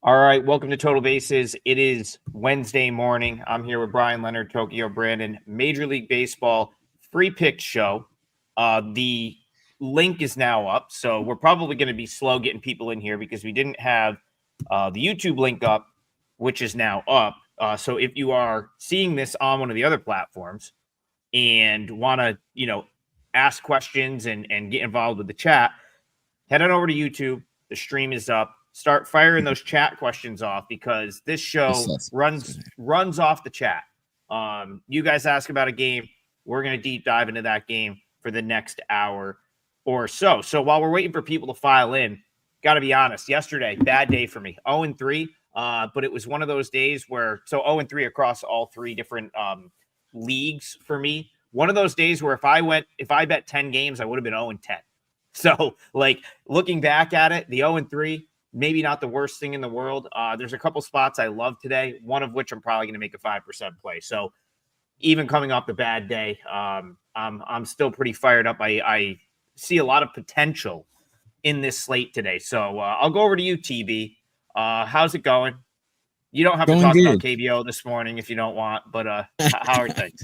All right, welcome to Total Bases. It is Wednesday morning. I'm here with Bryan, Leonard, Tokyo, Brandon. Major League Baseball free pick show. The link is now up, so we're probably going to be slow getting people in here because we didn't have the YouTube link up, which is now up. So if you are seeing this on one of the other platforms and want to, ask questions and get involved with the chat, head on over to YouTube. The stream is up. Start firing those chat questions off because this show runs off the chat. You guys ask about a game, we're going to deep dive into that game for the next hour or so. So while we're waiting for people to file in, got to be honest, yesterday, bad day for me. 0-3, but it was one of those days where, 0-3 across all three different leagues for me. One of those days where if I bet 10 games, I would have been 0-10. So, looking back at it, the 0-3, maybe not the worst thing in the world. There's a couple spots I love today, one of which I'm probably going to make a 5% play. So, even coming off the bad day, I'm still pretty fired up. I see a lot of potential in this slate today. So, I'll go over to you, TB. How's it going? You don't have to talk about KBO this morning if you don't want, but how are things?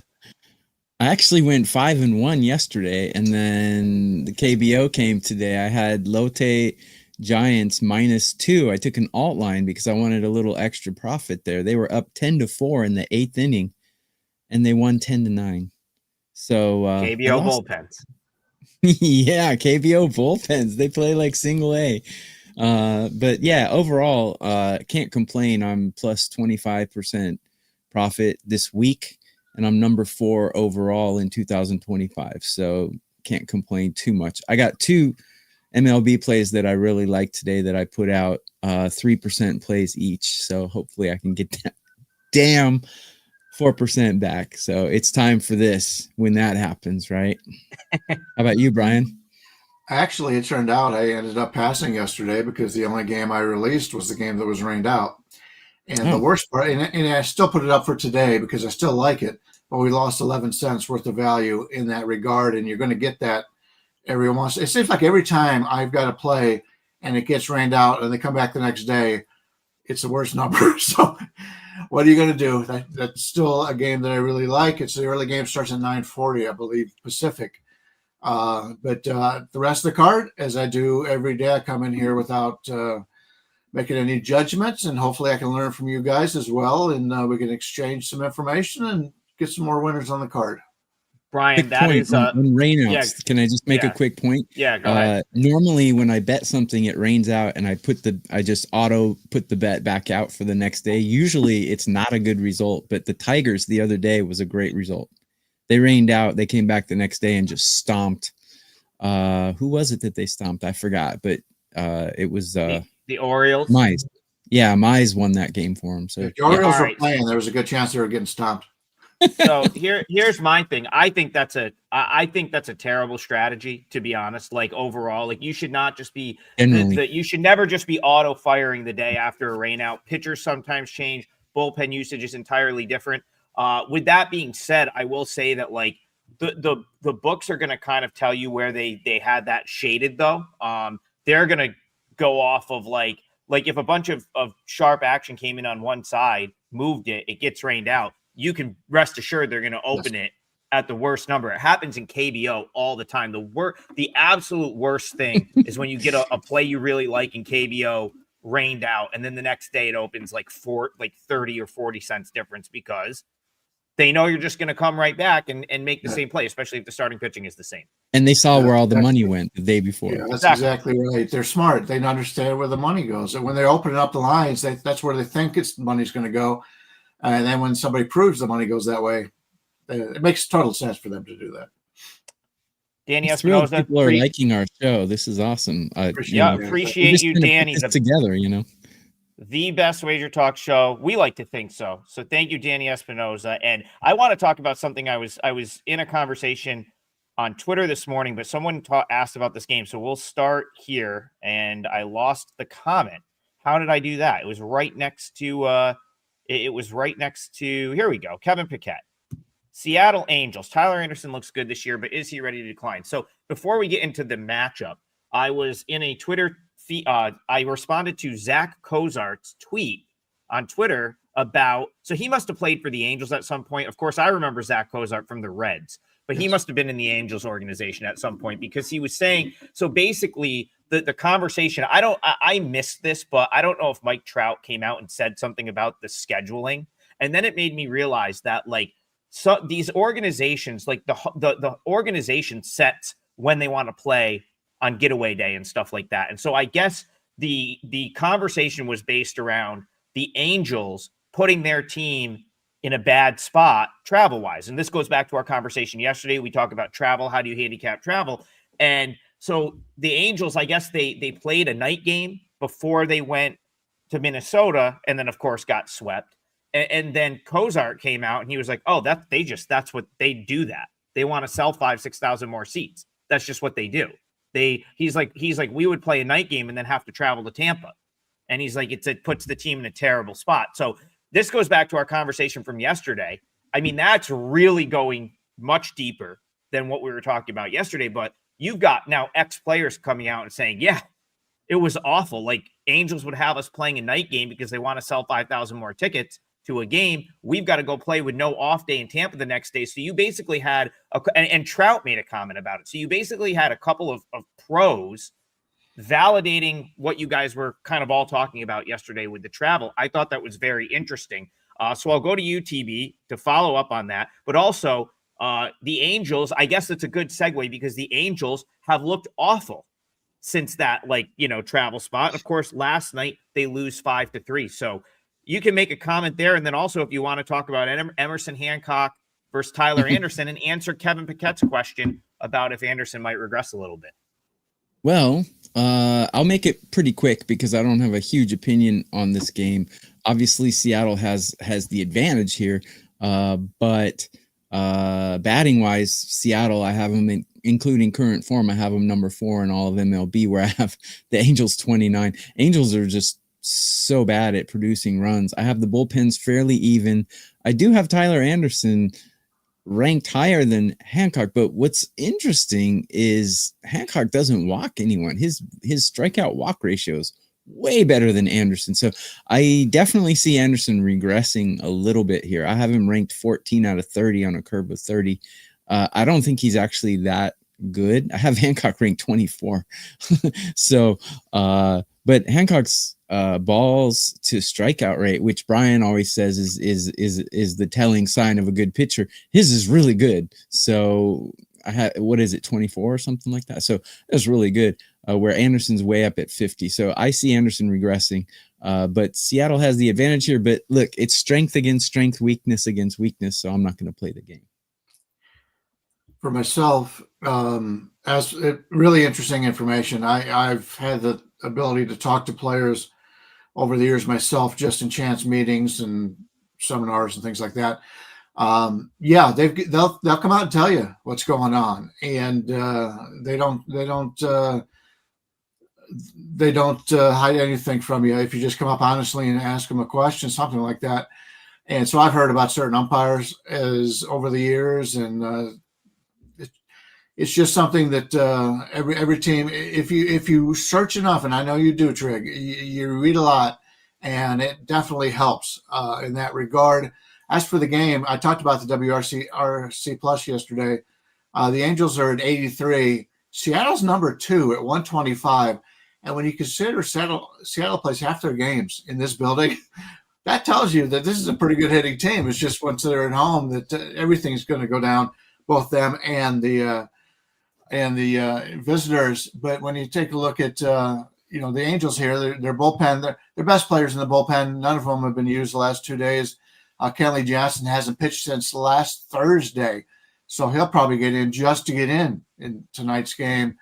I actually went 5-1 yesterday, and then the KBO came today. I had Lotte Giants -2. I took an alt line because I wanted a little extra profit there. They were up 10-4 in the 8th inning, and they won 10-9. So KBO bullpens. Yeah, KBO bullpens. They play like single A. But yeah, overall, can't complain. I'm plus 25% profit this week. And I'm number 4 overall in 2025. So can't complain too much. I got 2 MLB plays that I really like today that I put out 3% plays each. So hopefully I can get that damn 4% back. So it's time for this when that happens, right? How about you, Bryan? Actually, it turned out I ended up passing yesterday because the only game I released was the game that was rained out. And the worst part, and I still put it up for today because I still like it, but we lost 11 cents worth of value in that regard. And you're going to get that every once. It seems like every time I've got to play and it gets rained out and they come back the next day, it's the worst number. So what are you going to do? That's still a game that I really like. It's the early game, starts at 9:40, I believe, Pacific. But the rest of the card, as I do every day, I come in here without making any judgments, and hopefully I can learn from you guys as well, and we can exchange some information and get some more winners on the card. Bryan, that is on rainouts. Yeah, can I just make a quick point? Yeah, go ahead. Normally, when I bet something, it rains out, and I just auto put the bet back out for the next day. Usually, it's not a good result, but the Tigers the other day was a great result. They rained out. They came back the next day and just stomped. Who was it that they stomped? I forgot, but it was the Orioles. Mize. Yeah, Mize won that game for him. So if the Orioles were playing, there was a good chance they were getting stomped. So here's my thing. I think that's a terrible strategy, to be honest. Like overall, like you should not just be you should never just be auto firing the day after a rainout. Pitchers sometimes change. Bullpen usage is entirely different. With that being said, I will say that like the books are going to kind of tell you where they had that shaded though. They're going to go off of like if a bunch of sharp action came in on one side, moved it gets rained out. You can rest assured they're going to open it at the worst number. It happens in KBO all the time. The absolute worst thing is when you get a play you really like in KBO rained out, and then the next day it opens like 30 or 40 cents difference because they know you're just going to come right back and make the same play, especially if the starting pitching is the same. And they saw where all the money went the day before. Yeah, that's exactly right. They're smart. They understand where the money goes. And when they're opening up the lines, that's where they think money's going to go. And then when somebody proves the money goes that way, it makes total sense for them to do that. Danny Espinoza, people are liking our show. This is awesome. Appreciate you, Danny. Together, the best WagerTalk show. We like to think so. So thank you, Danny Espinoza. And I want to talk about something. I was in a conversation on Twitter this morning, but someone asked about this game. So we'll start here. And I lost the comment. How did I do that? It was right next to. Here we go. Kevin Piquette. Seattle Angels. Tyler Anderson looks good this year, but is he ready to decline? So before we get into the matchup, I was in a Twitter I responded to Zach Cozart's tweet on Twitter about, so he must have played for the Angels at some point. Of course, I remember Zach Cozart from the Reds, but he must have been in the Angels organization at some point, because he was saying, so basically the conversation, I missed this, but I don't know if Mike Trout came out and said something about the scheduling. And then it made me realize that, like, so these organizations, like the organization sets when they want to play on getaway day and stuff like that. And so I guess the conversation was based around the Angels putting their team in a bad spot travel wise. And this goes back to our conversation yesterday. We talked about travel. How do you handicap travel? And so the Angels, I guess they played a night game before they went to Minnesota, and then of course got swept. And then Cozart came out and he was like, oh, that's what they do. That they want to sell 6,000 more seats. That's just what they do. He's like, we would play a night game and then have to travel to Tampa. And he's like, it puts the team in a terrible spot. So this goes back to our conversation from yesterday. I mean, that's really going much deeper than what we were talking about yesterday. But you've got now ex-players coming out and saying, yeah, it was awful. Like, Angels would have us playing a night game because they want to sell 5,000 more tickets to a game. We've got to go play with no off day in Tampa the next day. So you basically had, and Trout made a comment about it. So you basically had a couple of pros validating what you guys were kind of all talking about yesterday with the travel. I thought that was very interesting. So I'll go to you, TB, to follow up on that. But also the Angels, I guess that's a good segue, because the Angels have looked awful since that, travel spot. Of course, last night they lose 5-3. So you can make a comment there. And then also, if you want to talk about Emerson Hancock versus Tyler Anderson, and answer Kevin Paquette's question about if Anderson might regress a little bit. Well, I'll make it pretty quick because I don't have a huge opinion on this game. Obviously, Seattle has the advantage here, but batting wise, Seattle, I have them including current form. I have them number 4 in all of MLB, where I have the Angels 29. Angels are just so bad at producing runs. I have the bullpens fairly even. I do have Tyler Anderson ranked higher than Hancock, but what's interesting is Hancock doesn't walk anyone. His strikeout walk ratio is way better than Anderson. So I definitely see Anderson regressing a little bit here. I have him ranked 14 out of 30 on a curve of 30. I don't think he's actually that good. I have Hancock ranked 24. So, but Hancock's balls to strikeout rate, which Bryan always says is the telling sign of a good pitcher, his is really good. So I had, what is it, 24 or something like that? So that's really good. Where Anderson's way up at 50. So I see Anderson regressing. But Seattle has the advantage here. But look, it's strength against strength, weakness against weakness. So I'm not going to play the game. For myself, as really interesting information. I've had the ability to talk to players over the years myself, just in chance meetings and seminars and things like that. Yeah, they'll come out and tell you what's going on, and they don't hide anything from you if you just come up honestly and ask them a question, something like that. And so I've heard about certain umpires as over the years, and it's just something that every team, if you search enough, and I know you do, Trig, you read a lot, and it definitely helps in that regard. As for the game, I talked about the WRC Plus yesterday. The Angels are at 83. Seattle's number 2 at 125. And when you consider Seattle plays half their games in this building, that tells you that this is a pretty good hitting team. It's just once they're at home that everything's going to go down, both them and the visitors. But when you take a look at the Angels here, their bullpen, their best players in the bullpen, none of them have been used the last 2 days. Kenley Jansen hasn't pitched since last Thursday, so he'll probably get in just to get in tonight's game.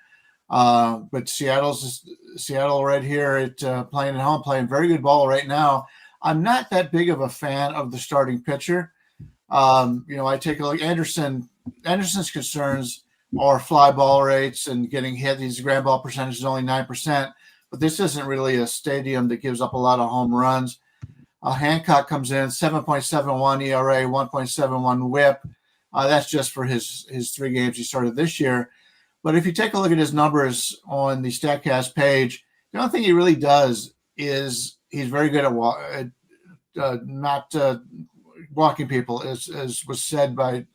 But Seattle right here at playing at home, playing very good ball right now. I'm not that big of a fan of the starting pitcher. I take a look. Anderson's concerns are fly ball rates and getting hit. His ground ball percentage is only 9%, but this isn't really a stadium that gives up a lot of home runs. Hancock comes in 7.71 ERA, 1.71 WHIP. That's just for his 3 games he started this year. But if you take a look at his numbers on the StatCast page, The only thing he really does is he's very good at not walking people, as was said by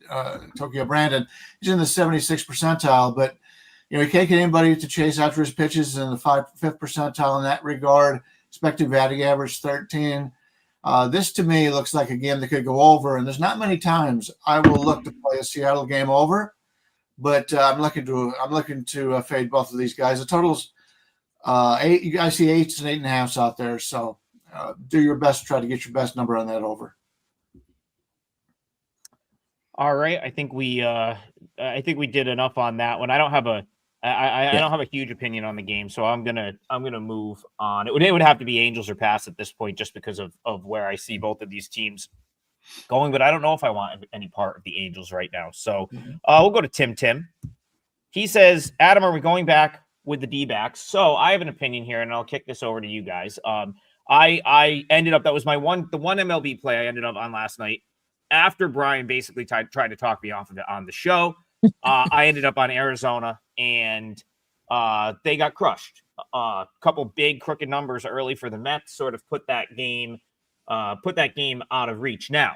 Tokyo Brandon. He's in the 76th percentile, but he can't get anybody to chase after his pitches in the 5th percentile in that regard. Expected batting average 13. This to me looks like a game that could go over, and there's not many times I will look to play a Seattle game over, but I'm looking to fade both of these guys. The total's 8. I see 8s and 8.5s out there, so do your best to try to get your best number on that over. All right, I think we did enough on that one. I don't have a I don't have a huge opinion on the game, so I'm gonna move on. It would have to be Angels or pass at this point, just because of where I see both of these teams going. But I don't know if I want any part of the Angels right now. So we'll go to Tim. He says, Adam, are we going back with the D-backs? So I have an opinion here, and I'll kick this over to you guys. I ended up, that was the one MLB play I ended up on last night after Bryan basically tried to talk me off of it on the show. I ended up on Arizona, and they got crushed. A couple big crooked numbers early for the Mets sort of put that game out of reach. Now,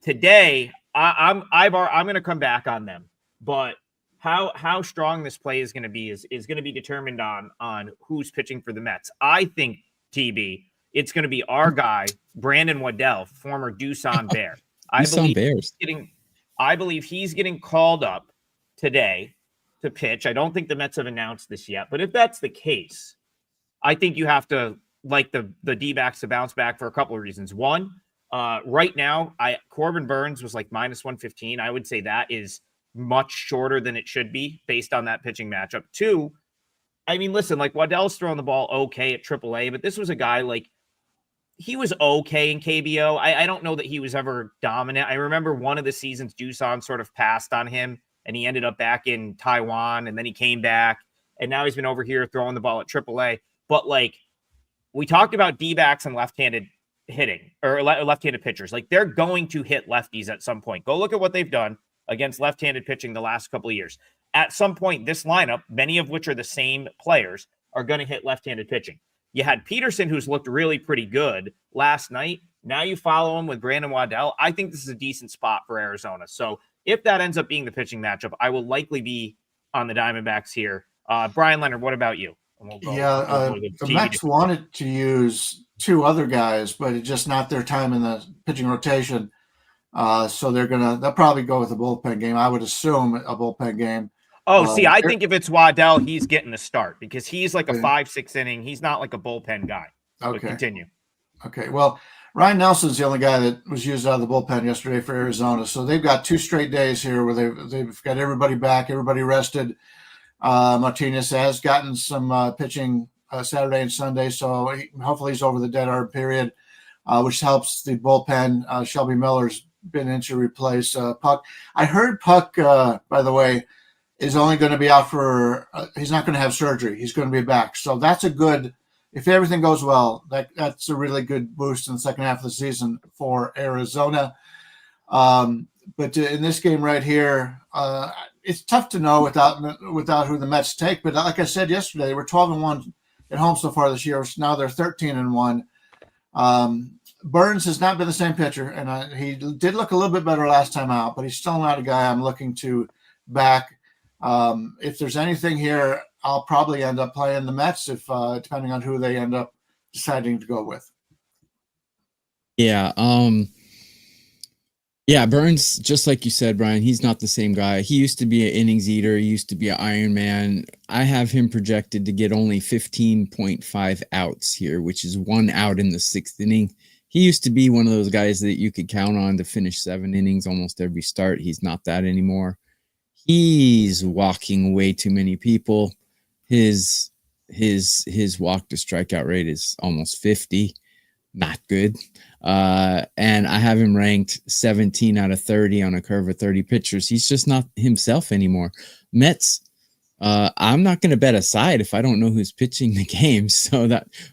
today I'm going to come back on them, but how strong this play is going to be is going to be determined on who's pitching for the Mets. I think, TB, it's going to be our guy Brandon Waddell, former Doosan Bear. I believe he's getting called up today to pitch. I don't think the Mets have announced this yet, but if that's the case, I think you have to like the D-backs to bounce back for a couple of reasons. One, right now, Corbin Burns was like -115. I would say that is much shorter than it should be based on that pitching matchup. Two, I mean, listen, like Waddell's throwing the ball okay at AAA, but this was a guy like he was okay in KBO. I don't know that he was ever dominant. I remember one of the seasons Doosan sort of passed on him, and he ended up back in Taiwan, and then he came back, and now he's been over here throwing the ball at AAA. But like we talked about D-backs and left-handed hitting or left-handed pitchers, like they're going to hit lefties at some point. Go look at what they've done against left-handed pitching the last couple of years. At some point, this lineup, many of which are the same players, are going to hit left-handed pitching. You had Peterson, who's looked really pretty good last night. Now you follow him with Brandon Waddell. I think this is a decent spot for Arizona. So if that ends up being the pitching matchup, I will likely be on the Diamondbacks here. Brian Leonard, what about you? The Mets wanted to use 2 other guys, but it's just not their time in the pitching rotation. So they'll probably go with a bullpen game. I would assume a bullpen game. I think if it's Waddell, he's getting the start because he's like a 5-6 inning. He's not like a bullpen guy. Okay. But continue. Okay. Well, Ryan Nelson's the only guy that was used out of the bullpen yesterday for Arizona. So they've got 2 straight days here where they've got everybody back, everybody rested. Martinez has gotten some pitching Saturday and Sunday, so hopefully he's over the dead arm period, which helps the bullpen. Shelby Miller's been in to replace Puck. I heard Puck, by the way, is only going to be out for he's not going to have surgery. He's going to be back. So that's a good, if everything goes well, that's a really good boost in the second half of the season for Arizona. But in this game right here, it's tough to know without who the Mets take. But like I said yesterday, they were 12-1 at home so far this year. Now they're 13-1. Burns has not been the same pitcher, and he did look a little bit better last time out, but he's still not a guy I'm looking to back. If there's anything here, I'll probably end up playing the Mets if depending on who they end up deciding to go with. Yeah. Burns, just like you said, Brian, he's not the same guy. He used to be an innings eater. He used to be an Iron Man. I have him projected to get only 15.5 outs here, which is 1 out in the 6th inning. He used to be one of those guys that you could count on to finish 7 innings almost every start. He's not that anymore. He's walking way too many people. His walk to strikeout rate is almost 50. Not good. And I have him ranked 17 out of 30 on a curve of 30 pitchers. He's just not himself anymore. Mets, I'm not going to bet a side if I don't know who's pitching the game. So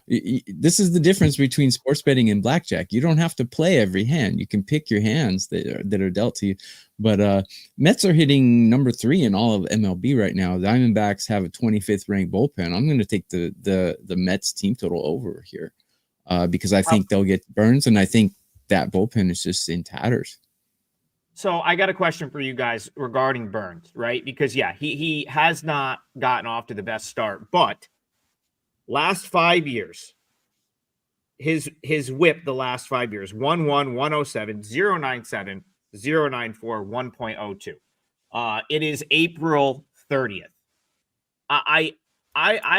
this is the difference between sports betting and blackjack. You don't have to play every hand. You can pick your hands that are dealt to you. But Mets are hitting number 3 in all of MLB right now. Diamondbacks have a 25th ranked bullpen. I'm going to take the Mets team total over here because I think they'll get Burns, and I think that bullpen is just in tatters. So I got a question for you guys regarding Burns, right? Because he has not gotten off to the best start, but last 5 years, his whip the last 5 years, 1.1, 107, 0.97, 0.94, 1.02. It is April 30th. I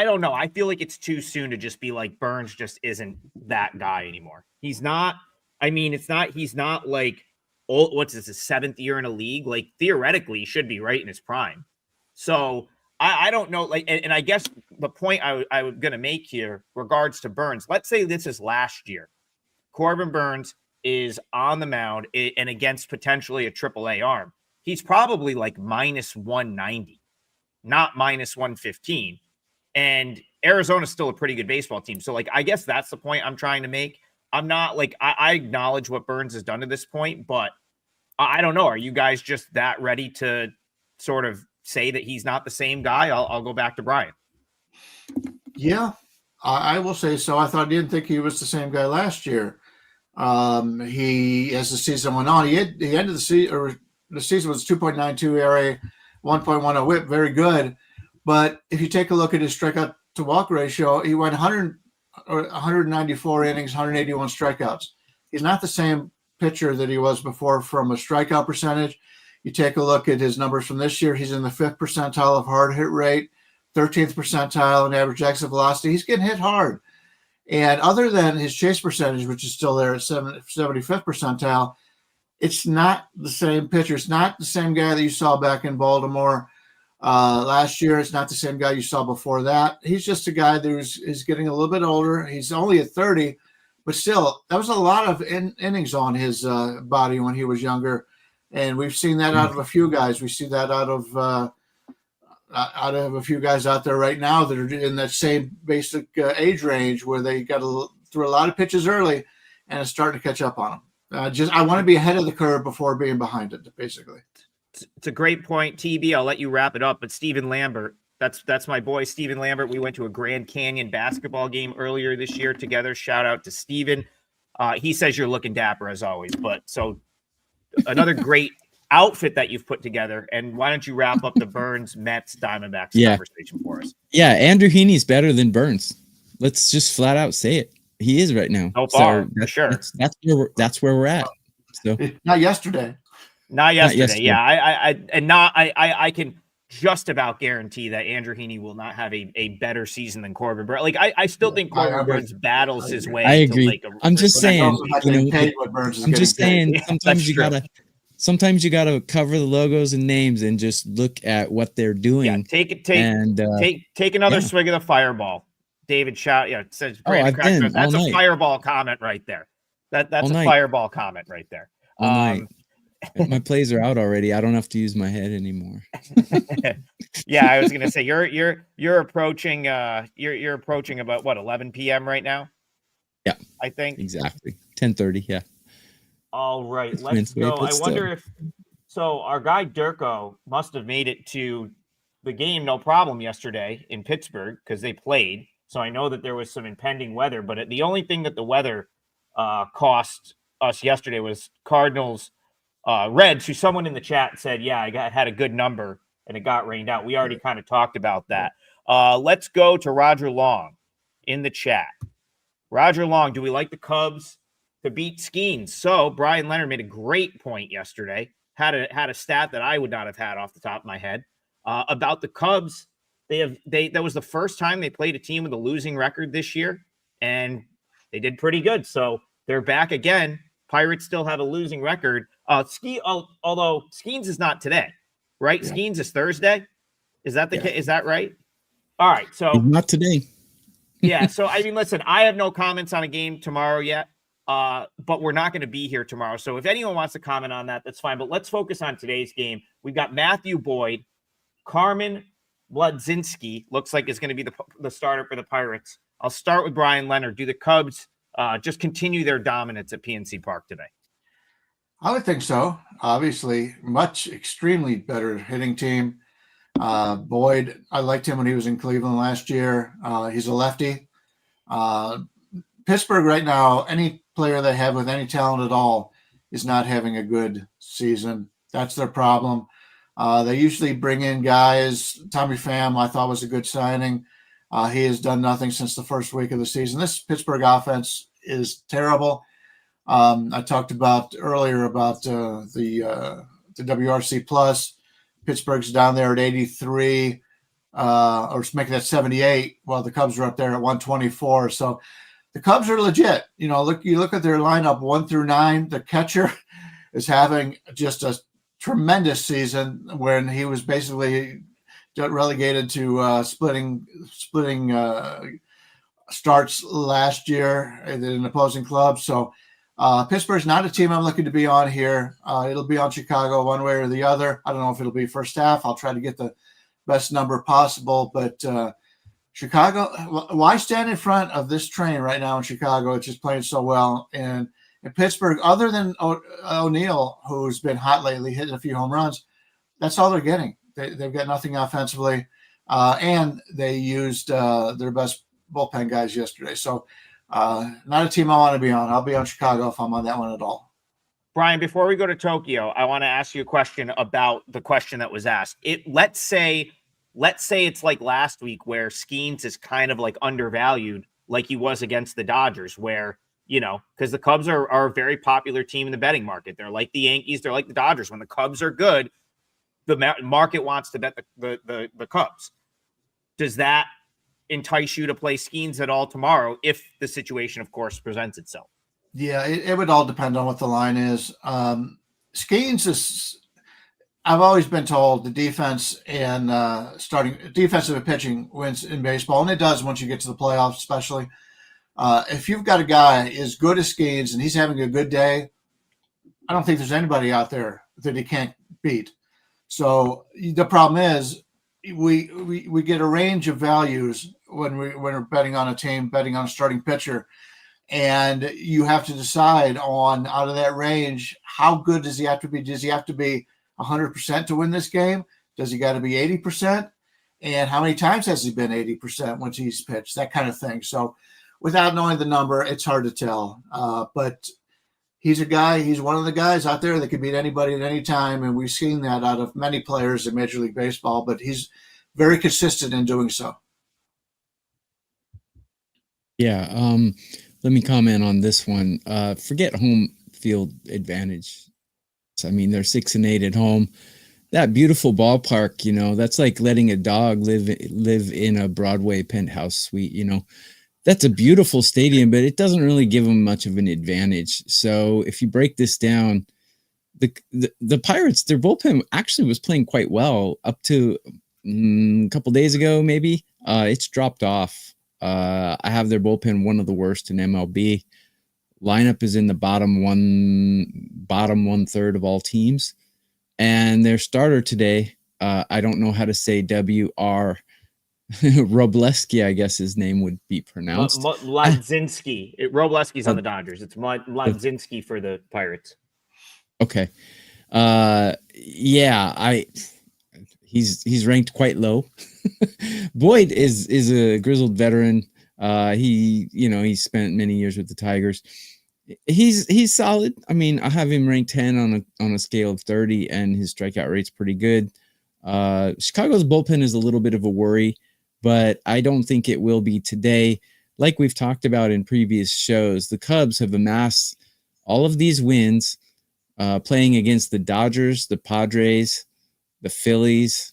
don't know. I feel like it's too soon to just be like Burns just isn't that guy anymore. He's not. I mean, he's not like, what's this, his 7th year in a league? Like, theoretically, he should be right in his prime. So I don't know. Like, and I guess the point I was going to make here regards to Burns, let's say this is last year. Corbin Burns is on the mound and against potentially a AAA arm. He's probably like minus 190, not minus 115. And Arizona's still a pretty good baseball team. So, like, I guess that's the point I'm trying to make. I'm not like, I acknowledge what Burns has done to this point, but I don't know. Are you guys just that ready to sort of say that he's not the same guy? I'll go back to Bryan. Yeah, I will say so. I didn't think he was the same guy last year. As the season went on, he ended the season, or the season was 2.92 ERA, 1.10 WHIP, very good. But if you take a look at his strikeout to walk ratio, he went 194 innings, 181 strikeouts. He's not the same pitcher that he was before from a strikeout percentage. You take a look at his numbers from this year, he's in the 5th percentile of hard hit rate, 13th percentile in average exit velocity. He's getting hit hard. And other than his chase percentage, which is still there at 75th percentile, it's not the same pitcher. It's not the same guy that you saw back in Baltimore last year. It's not the same guy you saw before that. He's just a guy that is getting a little bit older. He's only at 30, but still, that was a lot of innings on his body when he was younger. And we've seen that out of a few guys. We see that out of a few guys out there right now that are in that same basic age range where they got through a lot of pitches early and it's starting to catch up on them. I want to be ahead of the curve before being behind it, basically. It's a great point, TB. I'll let you wrap it up. But Steven Lambert, that's my boy, Steven Lambert. We went to a Grand Canyon basketball game earlier this year together. Shout out to Steven. He says you're looking dapper as always. But so another great outfit that you've put together. And why don't you wrap up the Burns, Mets, Diamondbacks conversation for us? Yeah, Andrew Heaney's better than Burns. Let's just flat out say it. He is right now. No bar, for sure. That's where we're at. So not yesterday. Not yesterday. Yeah, I can just about guarantee that Andrew Heaney will not have a better season than Corbin Burns. Like I still think Corbin Burns battles his way. I agree. To like I'm just saying. Sometimes you gotta cover the logos and names and just look at what they're doing. Yeah, take another swig of the Fireball. David shout. Yeah, it says Brandon that's a Fireball comment right there. That's a Fireball comment right there. My plays are out already. I don't have to use my head anymore. Yeah, I was gonna say you're approaching you're approaching about what 11 p.m. right now. Yeah, I think exactly 10:30. Yeah. All right, let's go. I wonder if our guy Durko must have made it to the game no problem yesterday in Pittsburgh because they played. So I know that there was some impending weather, but the only thing that the weather cost us yesterday was Cardinals Reds, who someone in the chat said, yeah, I had a good number and it got rained out. We already kind of talked about that. Let's go to Roger Long in the chat. Roger Long, do we like the Cubs to beat Skeens? So Bryan Leonard made a great point yesterday. Had a stat that I would not have had off the top of my head about the Cubs. That was the first time they played a team with a losing record this year, and they did pretty good. So they're back again. Pirates still have a losing record. Although Skeens is not today, right? Yeah. Skeens is Thursday. Is that the case? Is that right? All right. So not today. Yeah. So I mean, listen, I have no comments on a game tomorrow yet. But we're not going to be here tomorrow. So if anyone wants to comment on that, that's fine. But let's focus on today's game. We've got Matthew Boyd, Carmen Mlodzinski looks like is going to be the starter for the Pirates. I'll start with Bryan Leonard. Do the Cubs just continue their dominance at PNC Park today? I would think so. Obviously, extremely better hitting team. Boyd, I liked him when he was in Cleveland last year. He's a lefty. Pittsburgh right now, any player they have with any talent at all is not having a good season. That's their problem. They usually bring in guys. Tommy Pham, I thought, was a good signing. He has done nothing since the first week of the season. This Pittsburgh offense is terrible. I talked about earlier about the WRC plus. Pittsburgh's down there at 83, or making that 78, while the Cubs are up there at 124. So the Cubs are legit. You look at their lineup 1 through 9. The catcher is having just a tremendous season when he was basically relegated to splitting starts last year in an opposing club. So Pittsburgh's not a team I'm looking to be on here. It'll be on Chicago one way or the other. I don't know if it'll be first half. I'll try to get the best number possible, but Chicago, why stand in front of this train right now in Chicago? It's just playing so well. And in Pittsburgh, other than O'Neill, who's been hot lately, hitting a few home runs, that's all they're getting. They've got nothing offensively, and they used their best bullpen guys yesterday. So not a team I want to be on. I'll be on Chicago if I'm on that one at all. Bryan, before we go to Tokyo, I want to ask you a question about the question that was asked. Let's say it's like last week where Skeens is kind of like undervalued, like he was against the Dodgers, where, because the Cubs are a very popular team in the betting market. They're like the Yankees. They're like the Dodgers. When the Cubs are good, the market wants to bet the Cubs. Does that entice you to play Skeens at all tomorrow if the situation, of course, presents itself? Yeah, it would all depend on what the line is. Skeens is, I've always been told, the defense and starting defensive and pitching wins in baseball, and it does once you get to the playoffs, especially. If you've got a guy as good as Skeens and he's having a good day, I don't think there's anybody out there that he can't beat. So the problem is we get a range of values when we're betting on a team, betting on a starting pitcher, and you have to decide on, out of that range, how good does he have to be? Does he have to be 100% to win this game? Does he got to be 80%? And how many times has he been 80% once he's pitched? That kind of thing. So without knowing the number, it's hard to tell. But he's one of the guys out there that can beat anybody at any time. And we've seen that out of many players in Major League Baseball, but he's very consistent in doing so. Yeah. Let me comment on this one. Forget home field advantage. I mean, they're 6-8 at home. That beautiful ballpark, that's like letting a dog live in a Broadway penthouse suite. That's a beautiful stadium, but it doesn't really give them much of an advantage. So if you break this down, the Pirates, their bullpen actually was playing quite well up to a couple days ago, maybe. It's dropped off. I have their bullpen one of the worst in MLB. Lineup is in the bottom one third of all teams, and their starter today, I don't know how to say WR Robleski, I guess his name would be pronounced. Mlodzinski. Robleski's on the Dodgers. It's Mlodzinski for the Pirates. Okay. He's ranked quite low. Boyd is a grizzled veteran. He spent many years with the Tigers. He's solid. I mean, I have him ranked 10 on a scale of 30, and his strikeout rate's pretty good. Chicago's bullpen is a little bit of a worry, but I don't think it will be today. Like we've talked about in previous shows, the Cubs have amassed all of these wins playing against the Dodgers, the Padres, the Phillies,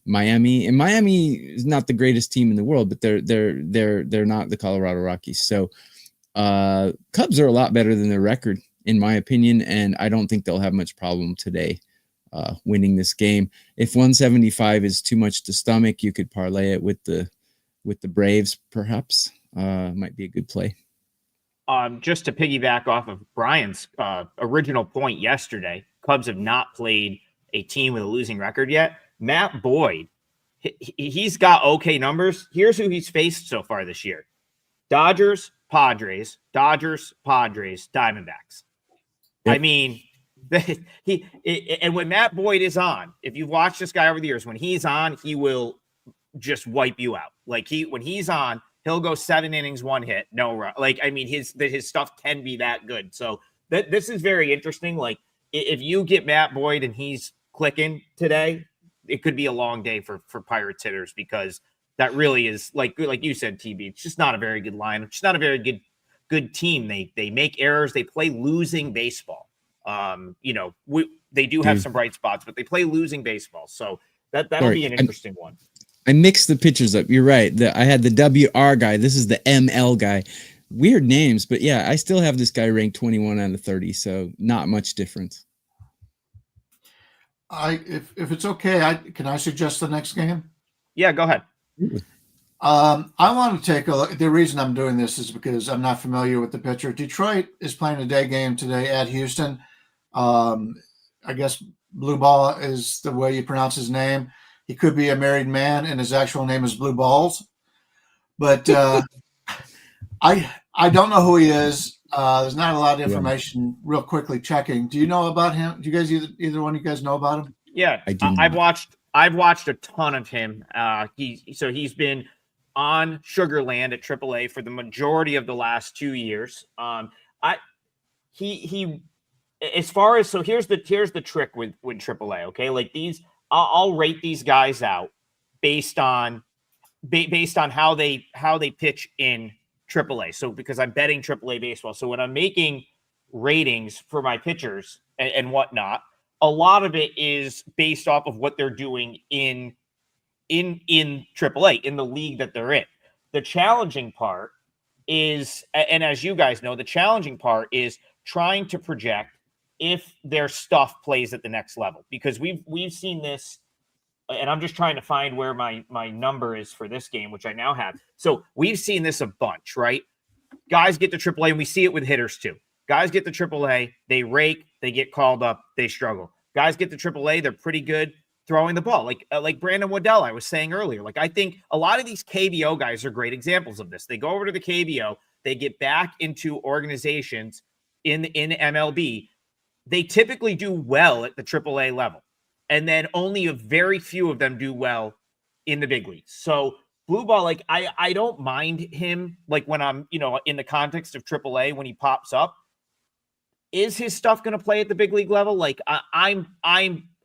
Miami. And Miami is not the greatest team in the world, but they're not the Colorado Rockies. So Cubs are a lot better than their record, in my opinion, and I don't think they'll have much problem today winning this game. If 175 is too much to stomach, you could parlay it with the Braves, perhaps. Might be a good play. Just to piggyback off of Brian's original point yesterday, Cubs have not played a team with a losing record yet. Matt Boyd he's got okay numbers. Here's who he's faced so far this year: Dodgers, Padres, Diamondbacks. Yep. I mean, and when Matt Boyd is on, if you've watched this guy over the years, when he's on, he will just wipe you out. Like when he's on, he'll go 7 innings, 1 hit, no run. Like, I mean, his stuff can be that good. So this is very interesting. Like, if you get Matt Boyd and he's clicking today, it could be a long day for Pirates hitters, because that really is, like you said, TB, it's just not a very good line. It's just not a very good team. They make errors. They play losing baseball. They do have some bright spots, but they play losing baseball. So that'll be an interesting one. I mixed the pitchers up. You're right. I had the WR guy. This is the ML guy. Weird names, but yeah, I still have this guy ranked 21 out of 30, so not much difference. If it's okay, can I suggest the next game? Yeah, go ahead. I want to take a look. The reason I'm doing this is because I'm not familiar with the pitcher. Detroit is playing a day game today at Houston. I guess Blue Ball is the way you pronounce his name. He could be a married man, and his actual name is Blue Balls. But I don't know who he is. There's not a lot of information. Real quickly checking. Do you know about him? Do you guys either one of you guys know about him? Yeah, I've watched a ton of him. He's been on Sugarland at AAA for the majority of the last 2 years. Here's the trick with AAA. Okay, like I'll rate these guys out based on how they pitch in AAA. So because I'm betting AAA baseball, so when I'm making ratings for my pitchers and whatnot, a lot of it is based off of what they're doing in AAA, in the league that they're in. The challenging part is, and as you guys know, the challenging part is trying to project if their stuff plays at the next level, because we've seen this, and I'm just trying to find where my number is for this game, which I now have. So we've seen this a bunch, right? Guys get to AAA, and we see it with hitters too. Guys get to AAA, they rake, they get called up, they struggle. Guys get to AAA, they're pretty good throwing the ball, like Brandon Waddell, I was saying earlier. Like, I think a lot of these KBO guys are great examples of this. They go over to the KBO, they get back into organizations in MLB. They typically do well at the AAA level, and then only a very few of them do well in the big leagues. So Blue Ball, like, I don't mind him, like, when I'm, in the context of AAA, when he pops up. Is his stuff going to play at the big league level? Like, I'm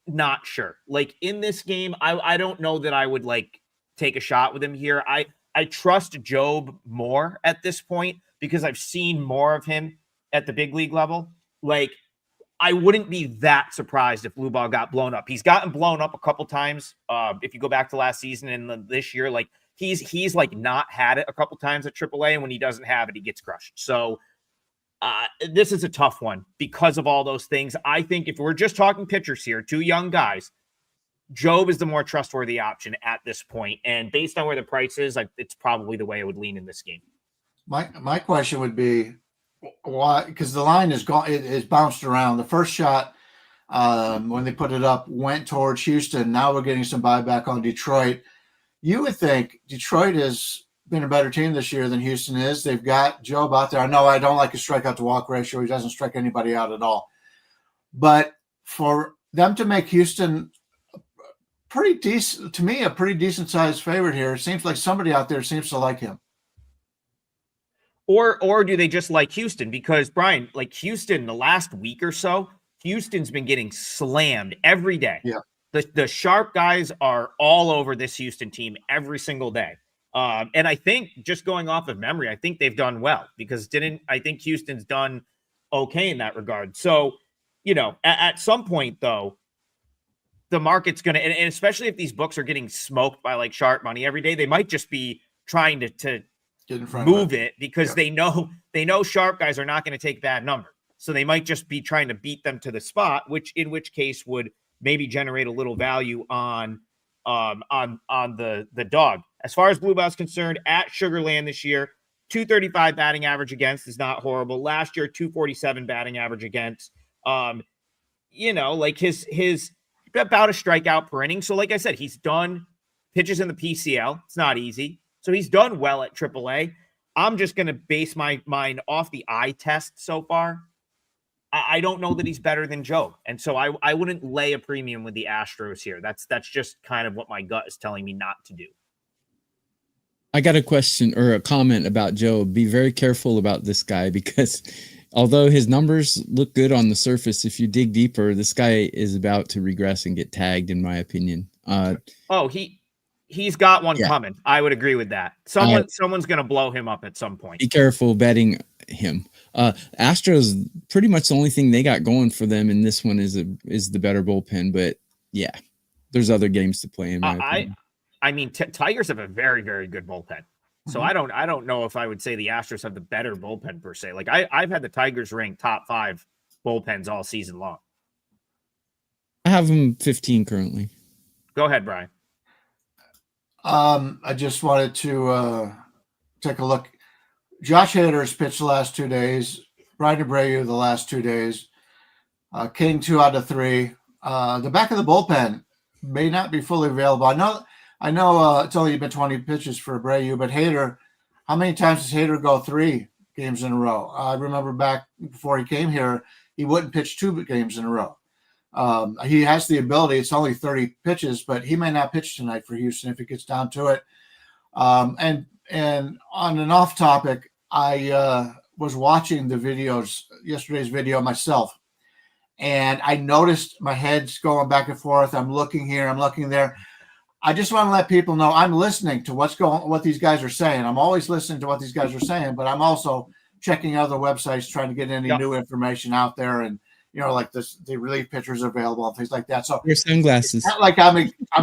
not sure. Like, in this game, I don't know that I would, like, take a shot with him here. I trust Job more at this point because I've seen more of him at the big league level. Like, I wouldn't be that surprised if Blue Ball got blown up. He's gotten blown up a couple times. If you go back to last season and this year, like, he's like not had it a couple times at AAA, and when he doesn't have it, he gets crushed. So this is a tough one because of all those things. I think if we're just talking pitchers here, 2 young guys, Job is the more trustworthy option at this point. And based on where the price is, it's probably the way I would lean in this game. My question would be, why? Because the line is gone. It's bounced around. The first shot, when they put it up, went towards Houston. Now we're getting some buyback on Detroit. You would think Detroit has been a better team this year than Houston is. They've got Job out there. I know I don't like his strikeout to walk ratio. He doesn't strike anybody out at all. But for them to make Houston pretty decent, to me, a pretty decent sized favorite here, it seems like somebody out there seems to like him. Or do they just like Houston? Because, Brian, like Houston, the last week or so, Houston's been getting slammed every day. Yeah. The sharp guys are all over this Houston team every single day. And I think, just going off of memory, I think they've done well, because I think Houston's done okay in that regard. So, at some point, though, the market's going to, and especially if these books are getting smoked by like sharp money every day, they might just be trying to move it because they know sharp guys are not going to take that number. So they might just be trying to beat them to the spot, in which case would maybe generate a little value on the dog. As far as Blue Ball's concerned, at Sugarland this year, 235 batting average against is not horrible. Last year, 247 batting average against. Like his about a strikeout per inning. So like I said, he's done pitches in the PCL. It's not easy. So he's done well at AAA. I'm just going to base my mind off the eye test so far. I don't know that he's better than Joe. And so I wouldn't lay a premium with the Astros here. That's just kind of what my gut is telling me not to do. I got a question or a comment about Joe. Be very careful about this guy because although his numbers look good on the surface, if you dig deeper, this guy is about to regress and get tagged, in my opinion. He's got one coming. I would agree with that. Someone's going to blow him up at some point. Be careful betting him. Astros, pretty much the only thing they got going for them in this one is the better bullpen. But yeah, there's other games to play in my opinion. I mean, Tigers have a very, very good bullpen. So I don't know if I would say the Astros have the better bullpen per se. Like I've had the Tigers ranked top 5 bullpens all season long. I have them 15 currently. Go ahead, Brian. I just wanted to take a look. Josh Hader's pitched the last 2 days. Bryan Abreu the last 2 days. King 2 out of 3. The back of the bullpen may not be fully available. I know it's only been 20 pitches for Abreu, but Hader, how many times does Hader go 3 games in a row? I remember back before he came here, he wouldn't pitch 2 games in a row. He has the ability. It's only 30 pitches, but he may not pitch tonight for Houston if it gets down to it. And on an off topic, I was watching the videos, yesterday's video myself, and I noticed my head's going back and forth. I'm looking here, I'm looking there. I just want to let people know I'm listening to what these guys are saying. I'm always listening to what these guys are saying, but I'm also checking other websites, trying to get any new information out there, and like the relief pitchers available and things like that. So your sunglasses. It's not like I'm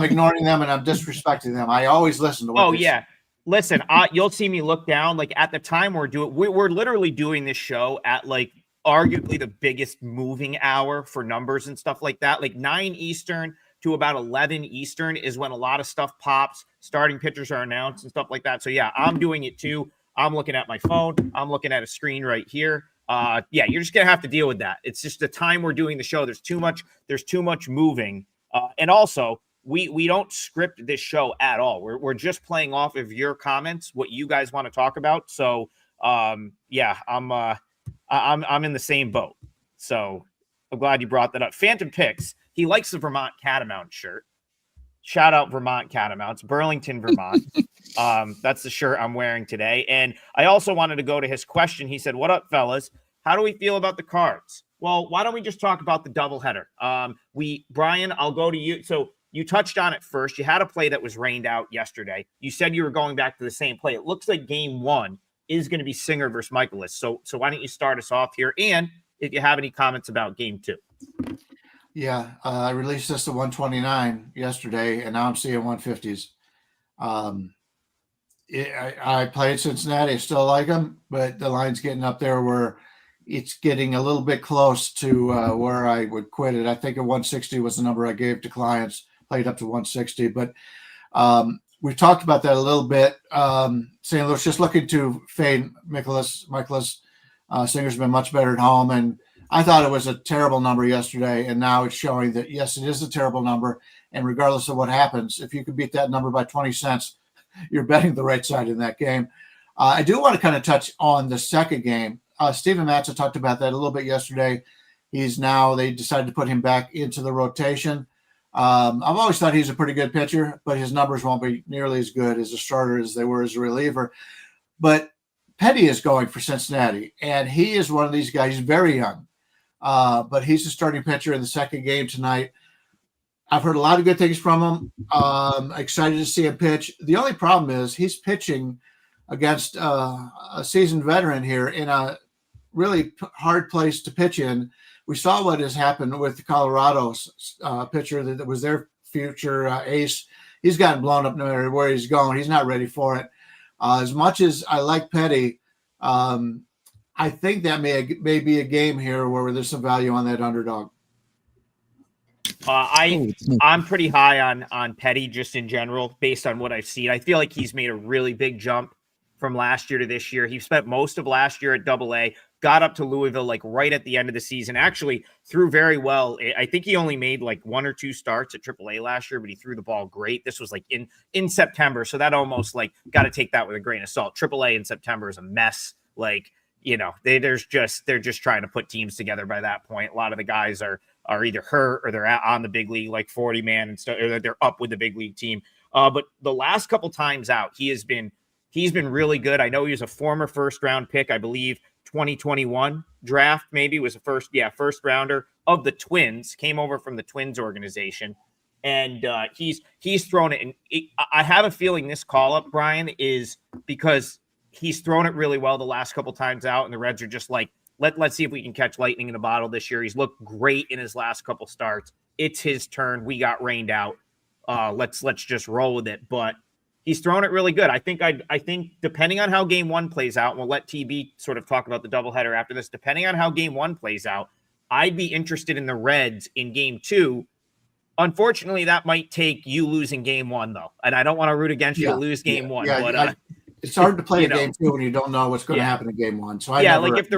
ignoring them and I'm disrespecting them. I always listen to what say. Listen, you'll see me look down. Like at the time we're literally doing this show at like arguably the biggest moving hour for numbers and stuff like that. Like 9 Eastern to about 11 Eastern is when a lot of stuff pops. Starting pitchers are announced and stuff like that. So yeah, I'm doing it too. I'm looking at my phone. I'm looking at a screen right here. You're just gonna have to deal with that. It's just the time we're doing the show. There's too much moving. And also we don't script this show at all. We're just playing off of your comments, what you guys want to talk about. So I'm in the same boat. So I'm glad you brought that up. Phantom Picks. He likes the Vermont Catamount shirt. Shout out Vermont Catamounts, Burlington, Vermont. That's the shirt I'm wearing today. And I also wanted to go to his question. He said, "What up, fellas? How do we feel about the Cards?" Well, why don't we just talk about the doubleheader? Brian, I'll go to you. So you touched on it first. You had a play that was rained out yesterday. You said you were going back to the same play. It looks like game 1 is going to be Singer versus Michaelis. So why don't you start us off here? And if you have any comments about game 2. Yeah, I released this to 129 yesterday, and now I'm seeing 150s. I played Cincinnati. I still like them, but the line's getting up there where it's getting a little bit close to where I would quit it. I think a 160 was the number I gave to clients, played up to 160. But we've talked about that a little bit. St. Louis just looking to fade Michaelis. Singer's been much better at home, and I thought it was a terrible number yesterday, and now it's showing that, yes, it is a terrible number. And regardless of what happens, if you could beat that number by 20 cents, you're betting the right side in that game. I do want to kind of touch on the second game. Steven Matza talked about that a little bit yesterday. They decided to put him back into the rotation. I've always thought he's a pretty good pitcher, but his numbers won't be nearly as good as a starter as they were as a reliever. But Petty is going for Cincinnati, and he is one of these guys. He's very young. But he's the starting pitcher in the second game tonight. I've heard a lot of good things from him. Excited to see him pitch. The only problem is he's pitching against a seasoned veteran here in a really hard place to pitch in. We saw what has happened with the Colorado's pitcher that was their future ace. He's gotten blown up no matter where he's going. He's not ready for it. As much as I like Petty, I think that may be a game here where there's some value on that underdog. I'm pretty high on Petty just in general based on what I've seen. I feel like he's made a really big jump from last year to this year. He spent most of last year at AA, got up to Louisville like right at the end of the season. Actually threw very well. I think he only made like 1 or 2 starts at AAA last year, but he threw the ball great. This was like in September, so that almost like got to take that with a grain of salt. AAA in September is a mess. Like, they're just trying to put teams together by that point. A lot of the guys are either hurt or they're on the big league, like 40 man and stuff, or they're up with the big league team. But the last couple times out, he's been really good. I know he was a former first round pick, I believe 2021 draft, maybe was a first rounder of the Twins, came over from the Twins organization. And he's thrown it. And I have a feeling this call up, Brian, is because he's thrown it really well the last couple times out, and the Reds are just like, let's see if we can catch lightning in a bottle this year. He's looked great in his last couple starts. It's his turn. We got rained out. Let's just roll with it. But he's thrown it really good. I think depending on how game 1 plays out, and we'll let TB sort of talk about the doubleheader after this. Depending on how game 1 plays out, I'd be interested in the Reds in game 2. Unfortunately, that might take you losing game 1, though. And I don't want to root against you to lose game 1. Yeah, but it's hard to play a game 2 when you don't know what's going to happen in game 1. So if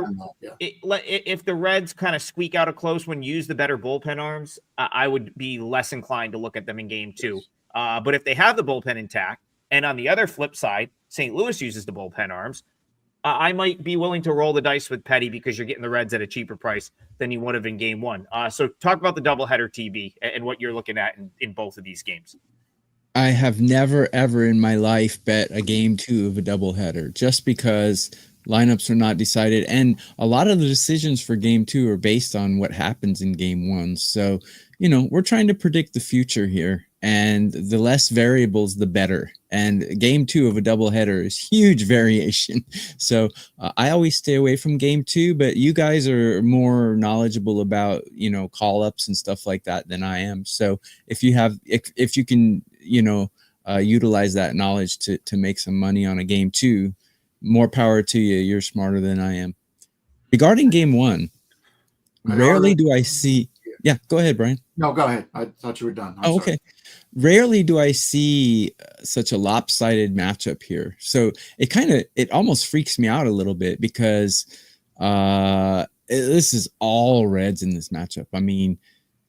the Reds kind of squeak out a close one, use the better bullpen arms, I would be less inclined to look at them in game 2. But if they have the bullpen intact, and on the other flip side, St. Louis uses the bullpen arms, I might be willing to roll the dice with Petty because you're getting the Reds at a cheaper price than you would have in game 1. So talk about the doubleheader, TB, and what you're looking at in both of these games. I have never, ever in my life bet a game 2 of a doubleheader just because lineups are not decided. And a lot of the decisions for game 2 are based on what happens in game 1. So, we're trying to predict the future here, and the less variables, the better. And game 2 of a doubleheader is huge variation. So I always stay away from game 2, but you guys are more knowledgeable about, call ups and stuff like that than I am. So if you can, utilize that knowledge to make some money on a game 2, more power to you. You're smarter than I am. Regarding game 1, rarely do I see. Yeah, go ahead, Brian. No, go ahead. I thought you were done. Okay. Rarely do I see such a lopsided matchup here. So it almost freaks me out a little bit because this is all Reds in this matchup. I mean,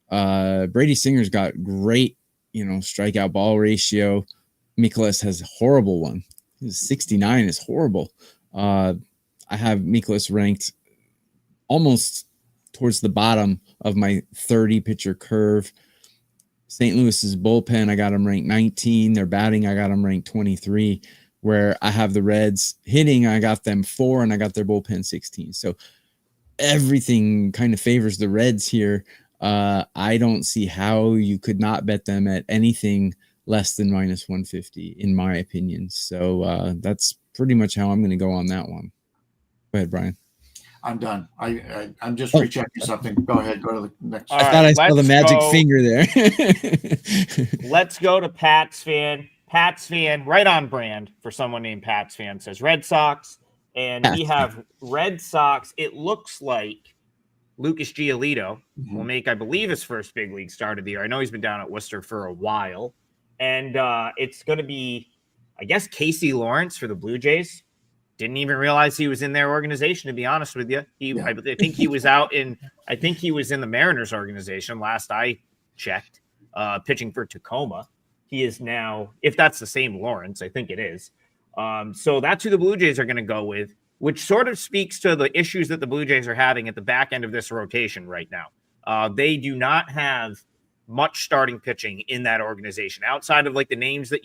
Brady Singer's got great, strikeout ball ratio. Mikolas has a horrible one. His 69 is horrible. I have Mikolas ranked almost towards the bottom of my 30 pitcher curve. St. Louis's bullpen, I got them ranked 19. Their batting, I got them ranked 23. Where I have the Reds hitting, I got them 4, and I got their bullpen 16. So everything kind of favors the Reds here. I don't see how you could not bet them at anything less than minus 150, in my opinion. So that's pretty much how I'm going to go on that one. Go ahead, Brian. I'm done. I'm just rechecking something. Go ahead. Go to the next. I thought I saw the magic finger there. Let's go to Pat's fan. Pat's fan, right on brand for someone named Pat's fan, says Red Sox. And we have Red Sox. It looks like Lucas Giolito will make, I believe, his first big league start of the year. I know he's been down at Worcester for a while. And it's going to be, I guess, Casey Lawrence for the Blue Jays. Didn't even realize he was in their organization, to be honest with you. I think he was in the Mariners organization last I checked, pitching for Tacoma. He is now, if that's the same Lawrence, I think it is. So that's who the Blue Jays are going to go with, which sort of speaks to the issues that the Blue Jays are having at the back end of this rotation right now. They do not have much starting pitching in that organization outside of like the names that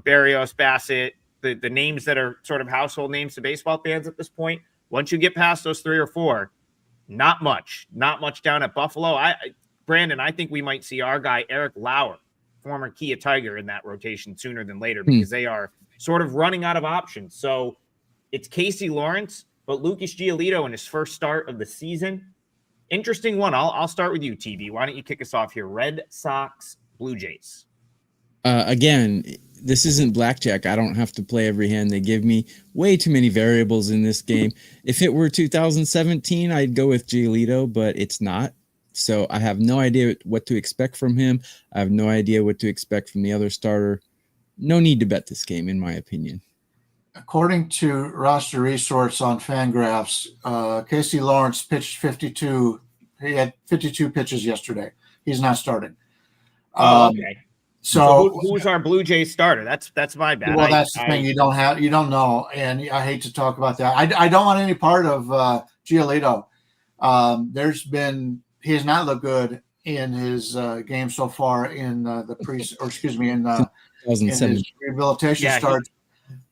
Barrios, Bassett, the names that are sort of household names to baseball fans at this point. Once you get past those 3 or 4, not much down at Buffalo. Brandon, I think we might see our guy, Eric Lauer, former Kia Tiger, in that rotation sooner than later because they are sort of running out of options. So it's Casey Lawrence, but Lucas Giolito in his first start of the season. Interesting one. I'll start with you, TB. Why don't you kick us off here? Red Sox, Blue Jays. Again, this isn't blackjack. I don't have to play every hand they give me. Way too many variables in this game. If it were 2017, I'd go with Giolito, but it's not. So I have no idea what to expect from him. I have no idea what to expect from the other starter. No need to bet this game, in my opinion. according to roster resource on Fangraphs, Casey Lawrence pitched 52. He had 52 pitches yesterday. He's not starting. Okay. So who's our Blue Jays starter? That's my bad. Well, that's the thing. You don't know, and I hate to talk about that. I don't want any part of Giolito. He has not looked good in his game so far in in his rehabilitation starts,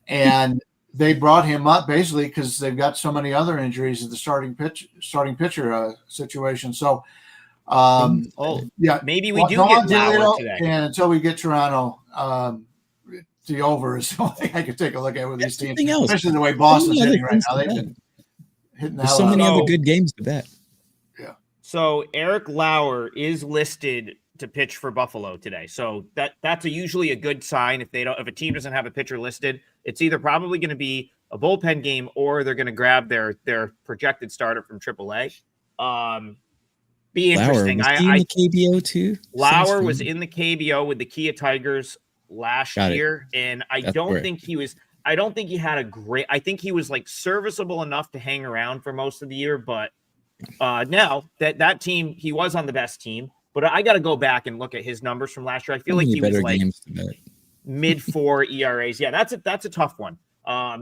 and they brought him up basically because they've got so many other injuries at the starting pitcher situation. So. Maybe we do get Lauer today. And until we get Toronto, the over is the only thing I can take a look at with these teams, especially the way Boston's hitting right now. They've been hitting the hell so many other good games to bet. Yeah. So Eric Lauer is listed to pitch for Buffalo today. So that's usually a good sign. If a team doesn't have a pitcher listed, it's either probably going to be a bullpen game or they're going to grab their projected starter from AAA. Be interesting. Lauer, was he in the KBO too? Lauer was in the KBO with the Kia Tigers last year, and I don't think he had a great. I think he was like serviceable enough to hang around for most of the year, but now that team, he was on the best team. But I got to go back and look at his numbers from last year. I feel like he was like mid-4 ERAs. Yeah, that's a tough one,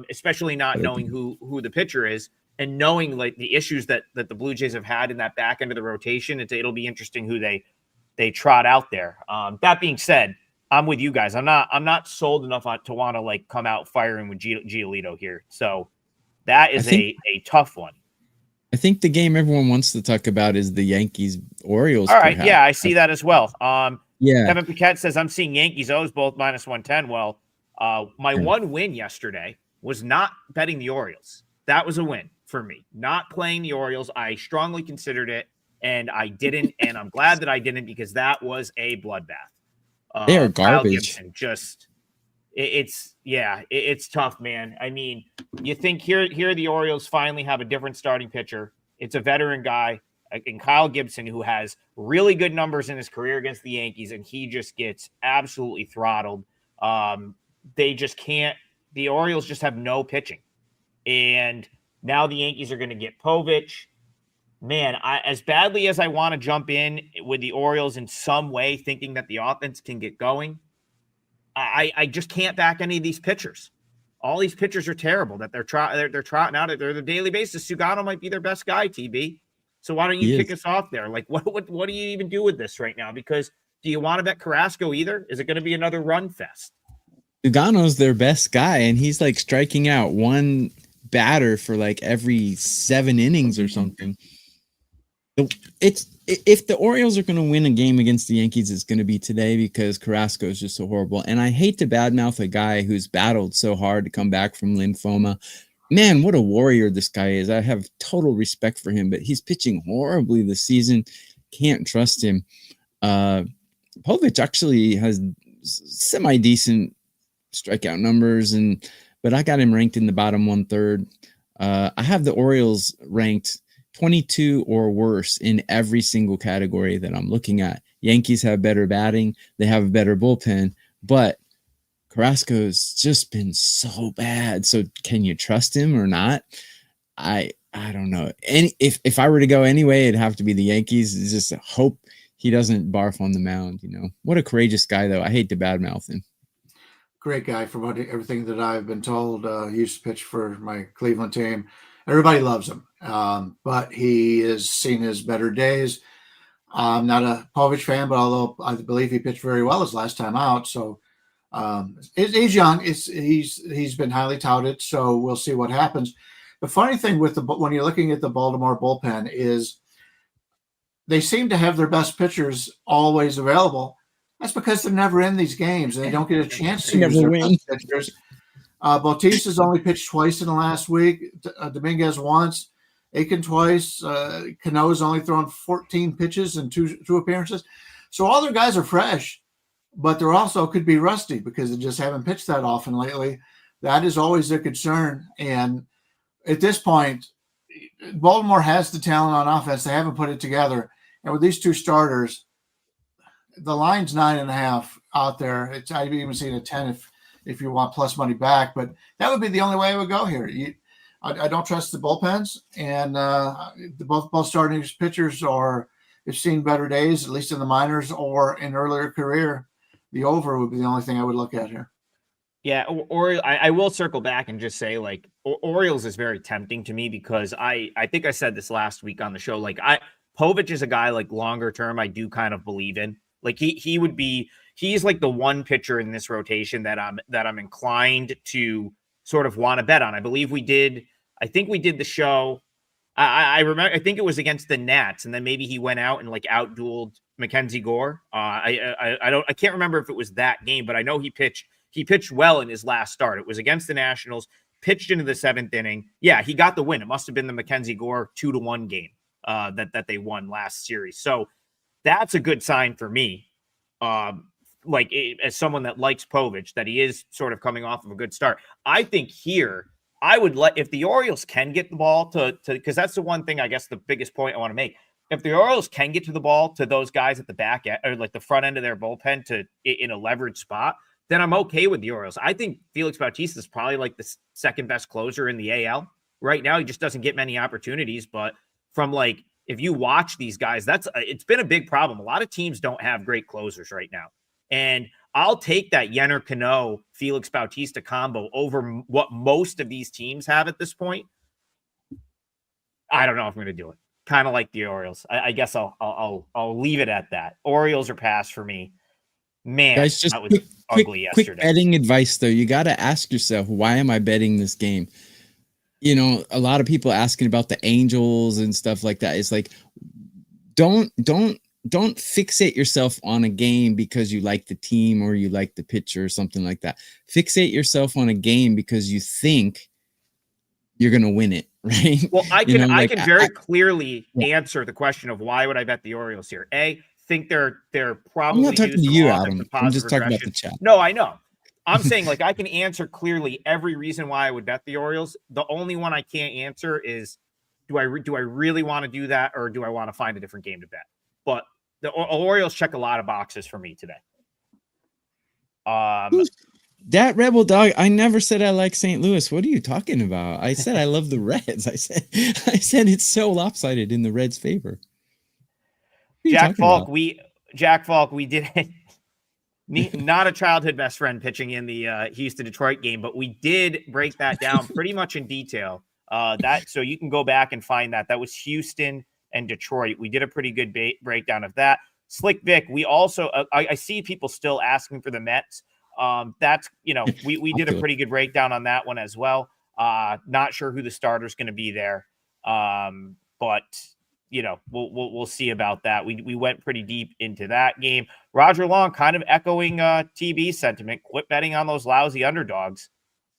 especially not knowing who the pitcher is. And knowing like the issues that the Blue Jays have had in that back end of the rotation, it'll be interesting who they trot out there. That being said, I'm with you guys. I'm not sold enough to want to like come out firing with Giolito here. So that is a tough one. I think the game everyone wants to talk about is the Yankees Orioles. All right, yeah, I see that as well. Yeah, Kevin Paquette says I'm seeing Yankees O's both -110. Well, my one win yesterday was not betting the Orioles. That was a win for me. Not playing the Orioles. I strongly considered it, and I didn't, and I'm glad that I didn't because that was a bloodbath. They are garbage. It's tough, man. I mean, you think here the Orioles finally have a different starting pitcher. It's a veteran guy in Kyle Gibson who has really good numbers in his career against the Yankees, and he just gets absolutely throttled. They just can't. The Orioles just have no pitching. And now the Yankees are going to get Povich. Man, as badly as I want to jump in with the Orioles in some way, thinking that the offense can get going, I just can't back any of these pitchers. All these pitchers are terrible that they're trotting out at their daily basis. Sugano might be their best guy, TB. So why don't you kick us off there? Like, what do you even do with this right now? Because do you want to bet Carrasco either? Is it going to be another run fest? Sugano's their best guy, and he's like striking out one batter for like every 7 innings or something. If the Orioles are going to win a game against the Yankees, it's going to be today because Carrasco is just so horrible. And I hate to badmouth a guy who's battled so hard to come back from lymphoma. Man, what a warrior this guy is. I have total respect for him, but he's pitching horribly this season. Can't trust him. Povich actually has semi-decent strikeout numbers, but I got him ranked in the bottom 1/3. I have the Orioles ranked 22 or worse in every single category that I'm looking at. Yankees have better batting. They have a better bullpen, but Carrasco's just been so bad. So can you trust him or not? I don't know. And if I were to go anyway, it'd have to be the Yankees. It's just hope he doesn't barf on the mound. What a courageous guy, though. I hate to badmouth him. Great guy from everything that I've been told. He used to pitch for my Cleveland team. Everybody loves him, but he has seen his better days. I'm not a Povich fan, but although I believe he pitched very well his last time out, so he's young. He's been highly touted, so we'll see what happens. The funny thing when you're looking at the Baltimore bullpen is they seem to have their best pitchers always available. That's because they're never in these games and they don't get a chance to use their best pitchers. Bautista's only pitched twice in the last week. Dominguez once, Aiken twice. Cano's only thrown 14 pitches in two appearances. So all their guys are fresh, but they're also could be rusty because they just haven't pitched that often lately. That is always a concern. And at this point, Baltimore has the talent on offense. They haven't put it together. And with these two starters, the line's 9.5 out there. I've even seen a 10 if you want plus money back. But that would be the only way I would go here. I don't trust the bullpens, and both starting pitchers have seen better days, at least in the minors or in earlier career. The over would be the only thing I would look at here. Yeah, or I will circle back and just say, like, Orioles is very tempting to me because I think I said this last week on the show. Like, Povich is a guy, like, longer term I do kind of believe in. Like, he's like the one pitcher in this rotation that I'm inclined to sort of want to bet on. I think we did the show. I remember, I think it was against the Nats, and then maybe he went out and like outdueled Mackenzie Gore. I can't remember if it was that game, but I know he pitched well in his last start. It was against the Nationals, pitched into the 7th inning. Yeah, he got the win. It must have been the Mackenzie Gore 2-1 game that they won last series. So that's a good sign for me. As someone that likes Povich, that he is sort of coming off of a good start. I think here, I would if the Orioles can get the ball to because that's the one thing, I guess, the biggest point I want to make. If the Orioles can get to the ball to those guys at the back end, or like the front end of their bullpen in a leveraged spot, then I'm okay with the Orioles. I think Felix Bautista is probably like the second best closer in the AL right now. He just doesn't get many opportunities, but from like, if you watch these guys, it's been a big problem. A lot of teams don't have great closers right now. And I'll take that Yenner Cano, Felix Bautista combo over what most of these teams have at this point. I don't know if I'm going to do it. Kind of like the Orioles. I guess I'll leave it at that. Orioles are pass for me. Man, guys, just that was ugly yesterday. Quick betting advice, though. You got to ask yourself, why am I betting this game? You know, a lot of people asking about the Angels and stuff like that. It's like, don't fixate yourself on a game because you like the team or you like the pitcher or something like that. Fixate yourself on a game because you think you're going to win it, right? Well, I can very clearly answer the question of why would I bet the Orioles here. Think they're probably. I'm not talking to you, Adam. I'm just talking about the chat. No, I know. I'm saying, like, I can answer clearly every reason why I would bet the Orioles. The only one I can't answer is, do I really want to do that, or do I want to find a different game to bet? But the Orioles check a lot of boxes for me today. That Rebel Dog, I never said I like St. Louis. What are you talking about? I said I love the Reds. I said it's so lopsided in the Reds' favor. Jack Falk, we did it. Not a childhood best friend pitching in the Houston-Detroit game, but we did break that down pretty much in detail. So you can go back and find that. That was Houston and Detroit. We did a pretty good breakdown of that. Slick Vic, we also I see people still asking for the Mets. That's, we did a pretty good breakdown on that one as well. Not sure who the starter is going to be there, but we'll see about that. We went pretty deep into that game. Roger Long kind of echoing TB sentiment. Quit betting on those lousy underdogs.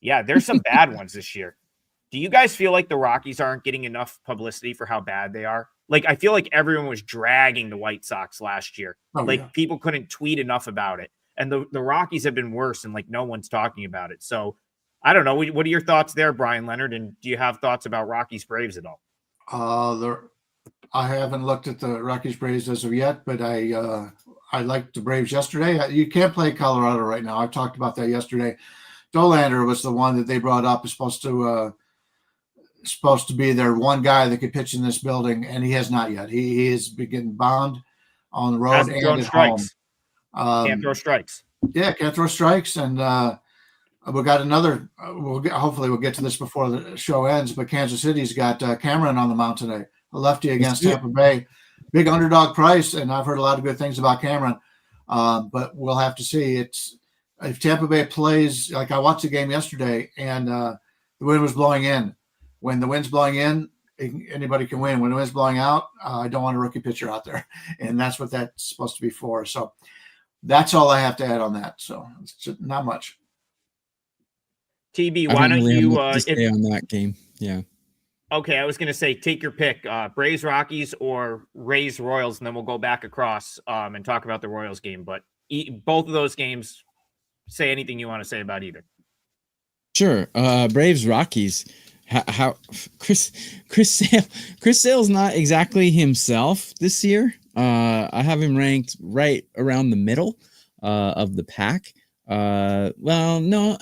Yeah, there's some bad ones this year. Do you guys feel like the Rockies aren't getting enough publicity for how bad they are? Like, I feel like everyone was dragging the White Sox last year. People couldn't tweet enough about it. And the Rockies have been worse, and like no one's talking about it. So I don't know. What are your thoughts there, Bryan Leonard? And do you have thoughts about Rockies Braves at all? I haven't looked at the Rockies Braves as of yet, but I liked the Braves yesterday. You can't play Colorado right now. I talked about that yesterday. Dolander was the one that they brought up. Is supposed to be their one guy that could pitch in this building, and he has not yet. He is getting bombed on the road and at strikes. Home. Can't throw strikes. Yeah, can't throw strikes, and we got another. Hopefully, we'll get to this before the show ends. But Kansas City's got Cameron on the mound today, a lefty against Tampa Bay, big underdog price, and I've heard a lot of good things about Cameron. But we'll have to see. If Tampa Bay plays like I watched the game yesterday, and the wind was blowing in. When the wind's blowing in, anybody can win. When the wind's blowing out, I don't want a rookie pitcher out there, and that's what that's supposed to be for. So that's all I have to add on that. So it's just not much. TB, why don't you stay on that game? Yeah. Okay, I was going to say take your pick, Braves Rockies or Rays Royals, and then we'll go back across and talk about the Royals game. But both of those games, say anything you want to say about either. Sure. Braves Rockies. How Chris Sale's not exactly himself this year. I have him ranked right around the middle of the pack. Well, no,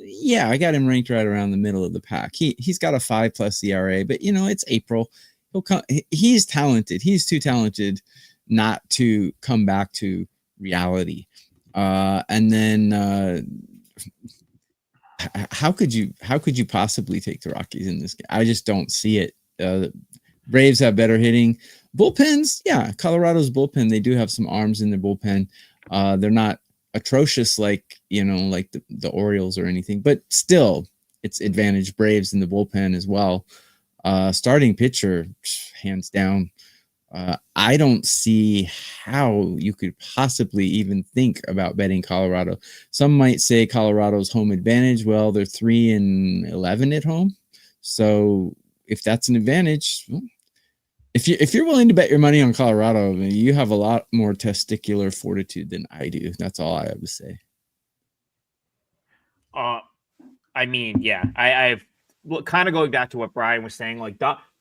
yeah, I got him ranked right around the middle of the pack. He's got a 5+ ERA, but it's April. He'll come. He's talented. He's too talented not to come back to reality. And then how could you possibly take the Rockies in this game? I just don't see it. Braves have better hitting. Bullpens, yeah, Colorado's bullpen, they do have some arms in their bullpen. They're not atrocious like the Orioles or anything, but still it's advantage Braves in the bullpen as well. Starting pitcher, hands down. I don't see how you could possibly even think about betting Colorado. Some might say Colorado's home advantage. Well, they're 3-11 at home. So if that's an advantage, if you're willing to bet your money on Colorado, you have a lot more testicular fortitude than I do. That's all I have to say. I mean, yeah, I've kind of going back to what Bryan was saying, like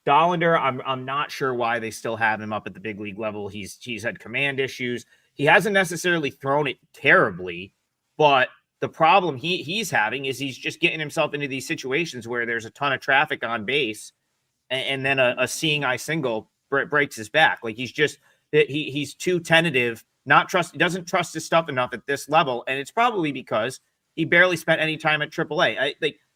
Dollander, I'm not sure why they still have him up at the big league level. He's had command issues. He hasn't necessarily thrown it terribly, but the problem he's having is he's just getting himself into these situations where there's a ton of traffic on base, and then a seeing eye single breaks his back. Like he's too tentative, he doesn't trust his stuff enough at this level, and it's probably because he barely spent any time at AAA.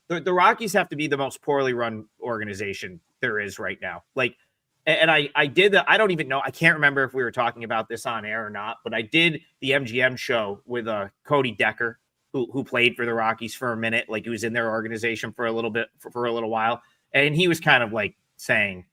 The Rockies have to be the most poorly run organization there is right now. Like, and I did that. I don't even know. I can't remember if we were talking about this on air or not, but I did the MGM show with Cody Decker, who played for the Rockies for a minute. Like he was in their organization for a little bit, for a little while. And he was kind of like saying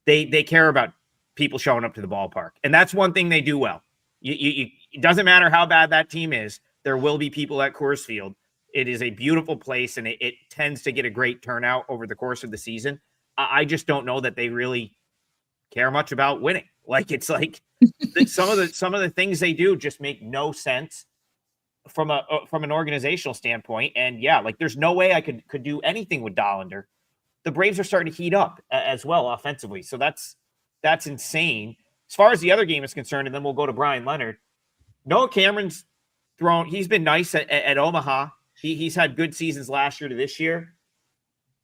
they care about people showing up to the ballpark. And that's one thing they do well. It doesn't matter how bad that team is. There will be people at Coors Field. It is a beautiful place, and it tends to get a great turnout over the course of the season. I just don't know that they really care much about winning. Like it's like some of the things they do just make no sense from an organizational standpoint. And yeah, like there's no way I could do anything with Dollander. The Braves are starting to heat up as well offensively, so that's insane. As far as the other game is concerned, and then we'll go to Bryan Leonard. Noah Cameron's thrown. He's been nice at Omaha. He's had good seasons last year to this year.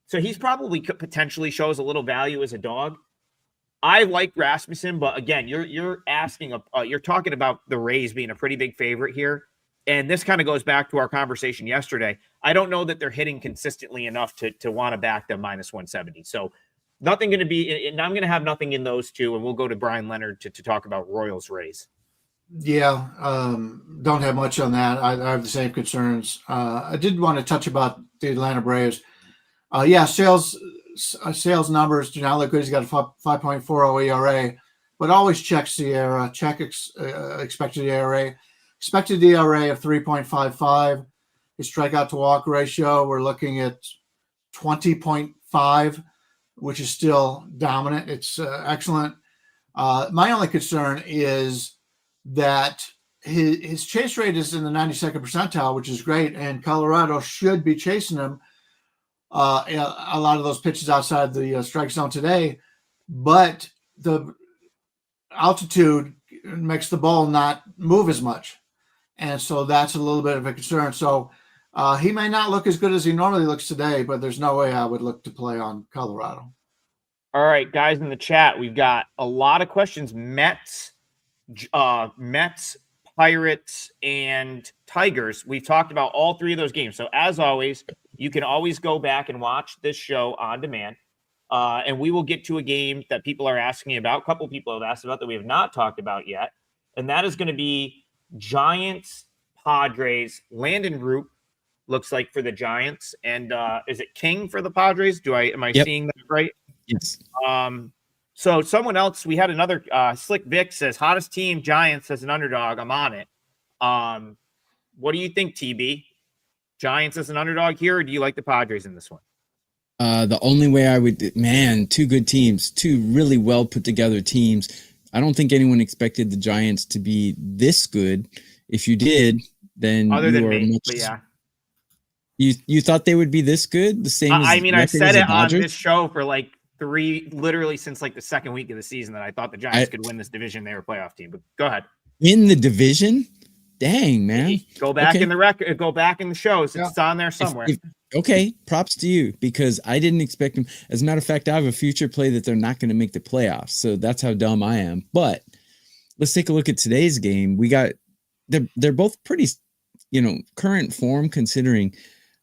So he's probably potentially shows a little value as a dog. I like Rasmussen, but again, you're talking about the Rays being a pretty big favorite here. And this kind of goes back to our conversation yesterday. I don't know that they're hitting consistently enough to want to back them -170. So nothing going to be, and I'm going to have nothing in those two. And we'll go to Bryan Leonard to talk about Royals Rays. Yeah, don't have much on that. I have the same concerns. I did want to touch about the Atlanta Braves. Sales numbers do not look good. He's got a 5.40 ERA, but always check SIERA, check expected ERA. Expected ERA of 3.55. His strikeout to walk ratio, we're looking at 20.5, which is still dominant. It's excellent. My only concern is that his chase rate is in the 92nd percentile, which is great, and Colorado should be chasing him a lot of those pitches outside the strike zone today, but the altitude makes the ball not move as much, and so that's a little bit of a concern. So he may not look as good as he normally looks today, but there's no way I would look to play on Colorado. All right, guys in the chat, we've got a lot of questions. Mets, Pirates, and Tigers. We've talked about all three of those games. So as always, you can always go back and watch this show on demand. And we will get to a game that people are asking about. A couple people have asked about that we have not talked about yet. And that is going to be Giants, Padres. Landon Root looks like for the Giants. And is it King for the Padres? Am I seeing that right? Yes. So someone else, we had another Slick Vic says hottest team Giants as an underdog. I'm on it. What do you think, TB? Giants as an underdog here, or do you like the Padres in this one? The only way I would, two good teams, two really well put together teams. I don't think anyone expected the Giants to be this good. If you did, then other than me, but yeah. You thought they would be this good? The same. I said it on this show for like literally since like the second week of the season that I thought the Giants could win this division. They were a playoff team, but go ahead. In the division? Dang, man. Go back Okay. in the record. Go back in the shows. It's on there somewhere. Okay, props to you, because I didn't expect them. As a matter of fact, I have a future play that they're not going to make the playoffs. So that's how dumb I am. But let's take a look at today's game. They're both pretty, current form, considering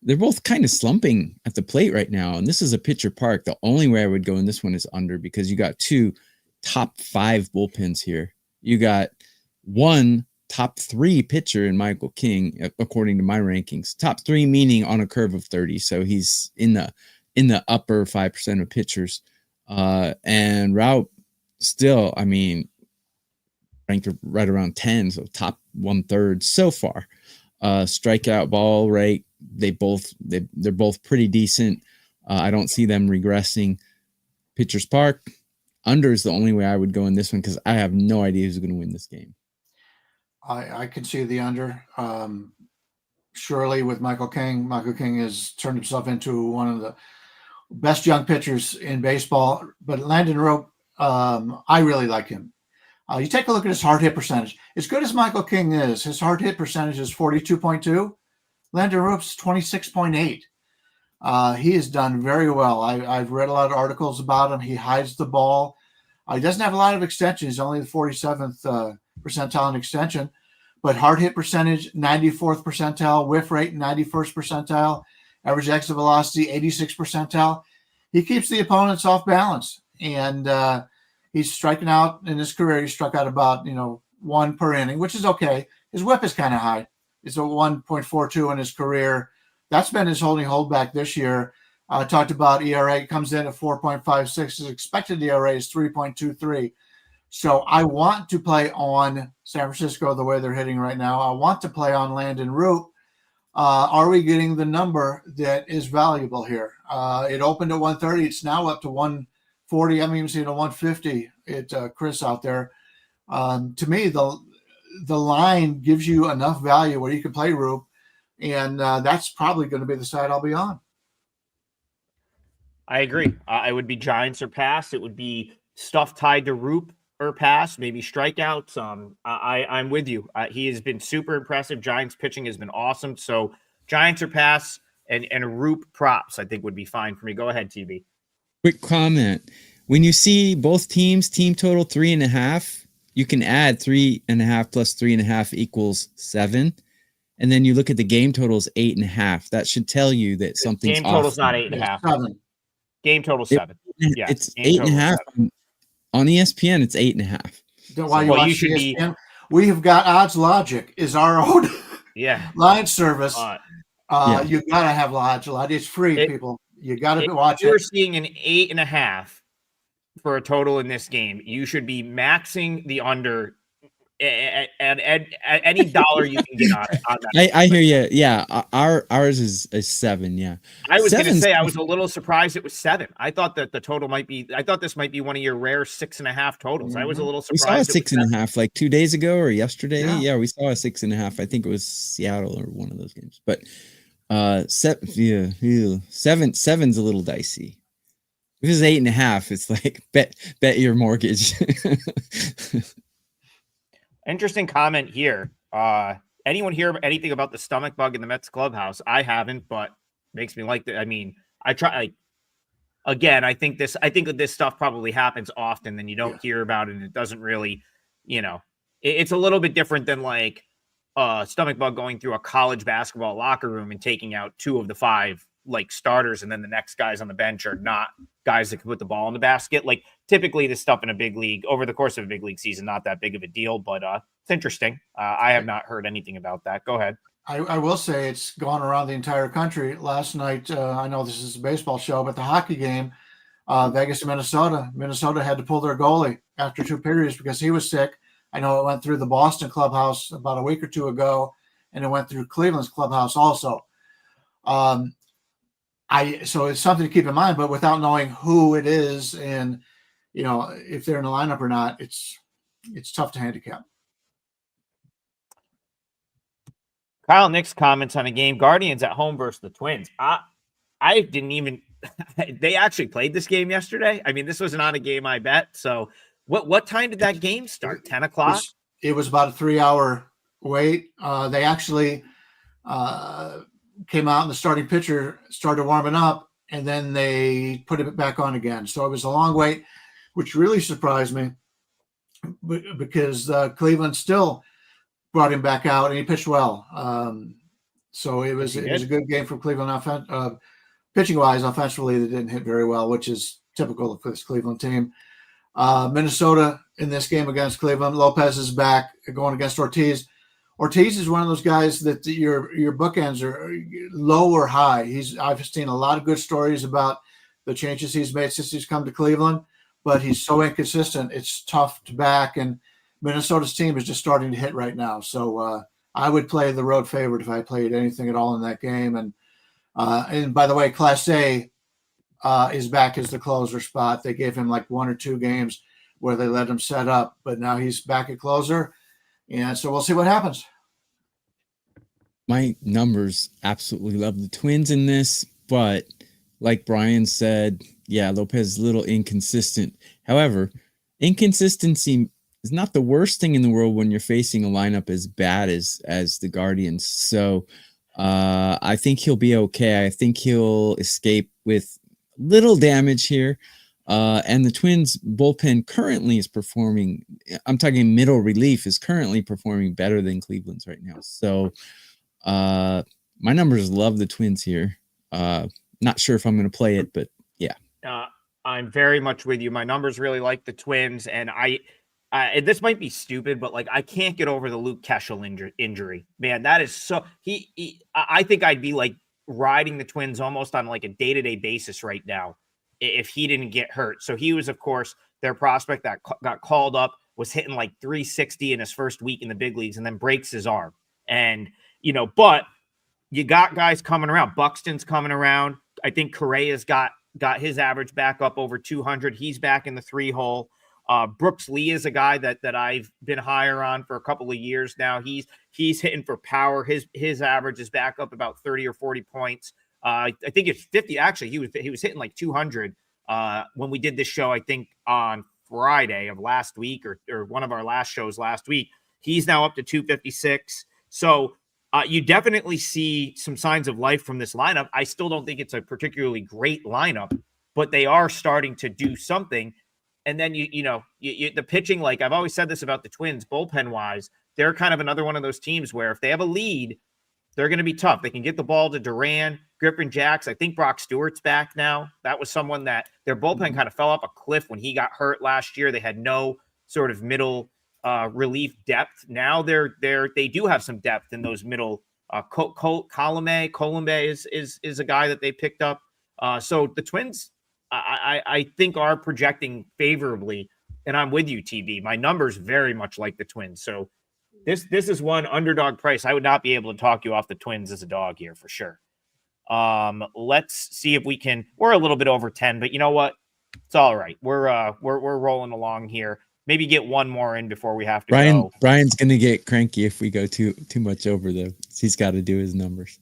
they're both kind of slumping at the plate right now. And this is a pitcher park. The only way I would go in this one is under, because you got two top 5 bullpens here. You got one top 3 pitcher in Michael King, according to my rankings. Top 3 meaning on a curve of 30, so he's in the upper 5% of pitchers. And Route still, ranked right around 10, so top 1/3 so far. Strikeout ball rate, they're both pretty decent. I don't see them regressing. Pitchers Park, under is the only way I would go in this one, because I have no idea who's going to win this game. I can see the under. Surely with Michael King. Michael King has turned himself into one of the best young pitchers in baseball. But Landon Rope, I really like him. You take a look at his hard hit percentage. As good as Michael King is, his hard hit percentage is 42.2. Landon Rope's 26.8. He has done very well. I've read a lot of articles about him. He hides the ball. He doesn't have a lot of extension. He's only the 47th percentile in extension, but hard hit percentage, 94th percentile, whiff rate, 91st percentile, average exit velocity, 86th percentile. He keeps the opponents off balance, and he's striking out in his career. He struck out about, 1 per inning, which is okay. His whip is kind of high. It's a 1.42 in his career. That's been his only holdback this year. Talked about ERA, comes in at 4.56. His expected ERA is 3.23. So I want to play on San Francisco the way they're hitting right now. I want to play on Landon Root. Are we getting the number that is valuable here? It opened at 130. It's now up to 140. I'm even seeing a 150 at Chris out there. To me, the line gives you enough value where you can play Root, and that's probably going to be the side I'll be on. I agree. It would be Giants or pass. It would be stuff tied to Roop or pass, maybe strikeouts. I'm with you. He has been super impressive. Giants pitching has been awesome. So Giants or pass and Roop props, I think, would be fine for me. Go ahead, TB. Quick comment. When you see both teams, team total 3.5, you can add 3.5 plus 3.5 equals 7. And then you look at the game totals 8.5. That should tell you that something's game off. Total's not 8.5. Game total 7. Yeah, it's 8.5 on ESPN. It's 8.5. While you watch ESPN, we have got Odds Logic is our own line service. You gotta have Odds Logic. It's free, people. You gotta watch it. You're seeing an 8.5 for a total in this game. You should be maxing the under at any dollar you can get on that. I hear you. Yeah, ours is 7. Yeah, I was going to say I was a little surprised it was 7. I thought that the total might be. I thought this might be one of your rare 6.5 totals. Mm-hmm. I was a little surprised. We saw a 6.5 like 2 days ago or yesterday. Yeah, we saw a 6.5. I think it was Seattle or one of those games. But 7's a little dicey. If it's 8.5, it's like bet your mortgage. Interesting comment here. Anyone hear anything about the stomach bug in the Mets clubhouse? I haven't, but makes me like that. I mean, I try. Again, I think this stuff probably happens often, and you don't hear about it. And it doesn't really, it's a little bit different than like a stomach bug going through a college basketball locker room and taking out 2 of the 5 like starters, and then the next guys on the bench are not guys that can put the ball in the basket. Like typically this stuff in a big league over the course of a big league season, not that big of a deal, but it's interesting. I have not heard anything about that. Go ahead. I will say it's gone around the entire country. Last night, I know this is a baseball show, but the hockey game, Vegas and Minnesota had to pull their goalie after 2 periods because he was sick. I know it went through the Boston clubhouse about a week or 2 ago, and it went through Cleveland's clubhouse also. So it's something to keep in mind, but without knowing who it is and, if they're in the lineup or not, it's tough to handicap. Kyle Nick's comments on a game, Guardians at home versus the Twins. I didn't even – they actually played this game yesterday. I mean, this was not a game I bet. So what time did that game start? 10 o'clock? It was about a 3-hour wait. They actually came out and the starting pitcher started warming up, and then they put it back on again. So it was a long wait, which really surprised me because Cleveland still brought him back out and he pitched well. So it was a good game for Cleveland pitching wise. Offensively, they didn't hit very well, which is typical for this Cleveland team. Minnesota in this game against Cleveland, Lopez is back going against Ortiz. Ortiz is one of those guys that your bookends are low or high. I've seen a lot of good stories about the changes he's made since he's come to Cleveland, but he's so inconsistent. It's tough to back, and Minnesota's team is just starting to hit right now. So I would play the road favorite if I played anything at all in that game. And by the way, Class A is back as the closer spot. They gave him like 1 or 2 games where they let him set up, but now he's back at closer. And so we'll see what happens. My numbers absolutely love the Twins in this, but like Bryan said, yeah, Lopez is a little inconsistent. However, inconsistency is not the worst thing in the world when you're facing a lineup as bad as the Guardians. So I think he'll be okay. I think he'll escape with little damage here. And the Twins bullpen currently is performing, I'm talking middle relief, is currently performing better than Cleveland's right now. So my numbers love the Twins here. Not sure if I'm going to play it, but yeah. I'm very much with you. My numbers really like the Twins, and this might be stupid, but like I can't get over the Luke Keschel injury. Man, that is so I think I'd be like riding the Twins almost on like a day-to-day basis right now if he didn't get hurt. So he was, of course, their prospect that got called up, was hitting like 360 in his first week in the big leagues, and then breaks his arm. And but you got guys coming around. Buxton's coming around. I think Correa's got his average back up over 200. He's back in the 3-hole. Brooks Lee is a guy that I've been higher on for a couple of years now. He's hitting for power. His average is back up about 30 or 40 points. I think it's 50. Actually, he was hitting like 200 when we did this show, I think on Friday of last week or one of our last shows last week. He's now up to 256. So you definitely see some signs of life from this lineup. I still don't think it's a particularly great lineup, but they are starting to do something. And then, the pitching, like I've always said this about the Twins, bullpen-wise, they're kind of another one of those teams where if they have a lead, they're going to be tough. They can get the ball to Duran, Griffin Jacks. I think Brock Stewart's back now. That was someone that their bullpen kind of fell off a cliff when he got hurt last year. They had no sort of middle relief depth. Now they do have some depth in those middle. Colombe is a guy that they picked up. So the Twins, I think, are projecting favorably, and I'm with you, TB. My numbers very much like the Twins. So this is one underdog price. I would not be able to talk you off the Twins as a dog here for sure. Let's see if we can. We're a little bit over 10, but you know what? It's all right. We're rolling along here. Maybe get one more in before we have to go. Brian's gonna get cranky if we go too much over though. He's got to do his numbers.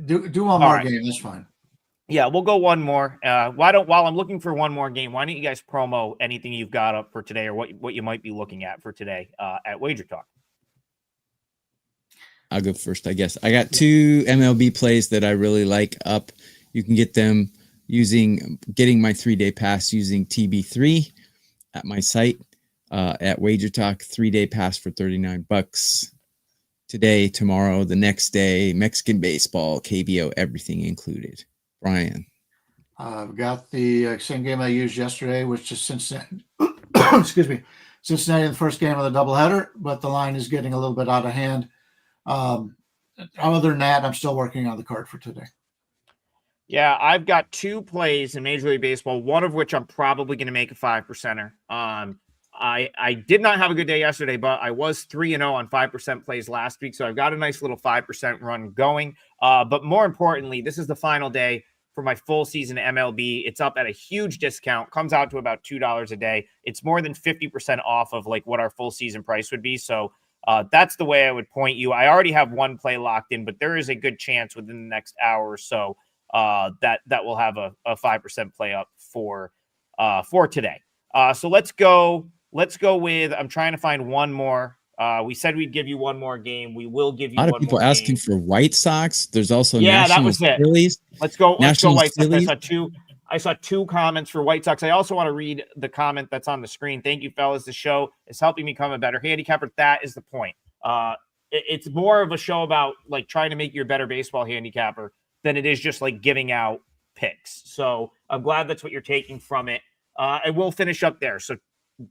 Do one more game. That's fine. Yeah, we'll go one more. While I'm looking for one more game, why don't you guys promo anything you've got up for today or what you might be looking at for today at WagerTalk? I'll go first, I guess. I got 2 MLB plays that I really like up. You can get them getting my 3-day pass using TB3 at my site at WagerTalk. 3-day pass for $39. Today, tomorrow, the next day, Mexican baseball, KBO, everything included. Bryan. I've got the same game I used yesterday, which is Cincinnati. Excuse me, Cincinnati in the first game of the doubleheader, but the line is getting a little bit out of hand. Other than that, I'm still working on the card for today. Yeah, I've got 2 plays in Major League Baseball, one of which I'm probably going to make a 5%er. I did not have a good day yesterday, but I was 3-0 on 5% plays last week, so I've got a nice little 5% run going. But more importantly, this is the final day for my full season MLB. It's up at a huge discount, comes out to about $2 a day. It's more than 50% off of like what our full season price would be. So that's the way I would point you. I already have one play locked in, but there is a good chance within the next hour or so that will have a 5% play up for today. So let's go with, I'm trying to find one more We said we'd give you one more game. We will give you A lot of one people more asking game. for White Sox. There's also Yeah, that National was it. Phillies. Let's go National White Sox. Phillies. I saw two comments for White Sox. I also want to read the comment that's on the screen. Thank you, fellas. The show is helping me become a better handicapper. That is the point. It's more of a show about like trying to make you a better baseball handicapper than it is just like giving out picks. So I'm glad that's what you're taking from it. And we'll finish up there. So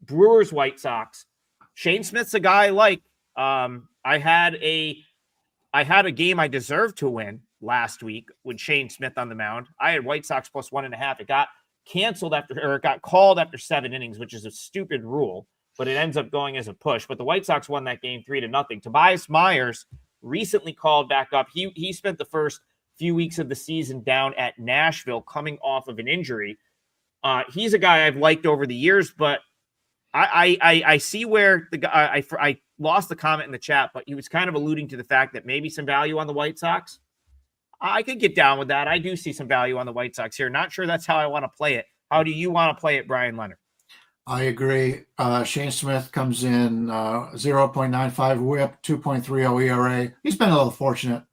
Brewers, White Sox. Shane Smith's a guy I like. I had a game I deserved to win last week with Shane Smith on the mound. I had White Sox plus 1.5. It got canceled it got called after 7 innings, which is a stupid rule, but it ends up going as a push. But the White Sox won that game 3-0. Tobias Myers recently called back up. He spent the first few weeks of the season down at Nashville coming off of an injury. He's a guy I've liked over the years, but I see where the guy I lost the comment in the chat, but he was kind of alluding to the fact that maybe some value on the White Sox. I could get down with that. I do see some value on the White Sox here. Not sure that's how I want to play it. How do you want to play it, Bryan Leonard? I agree. Shane Smith comes in 0.95 whip, 2.30 ERA. He's been a little fortunate to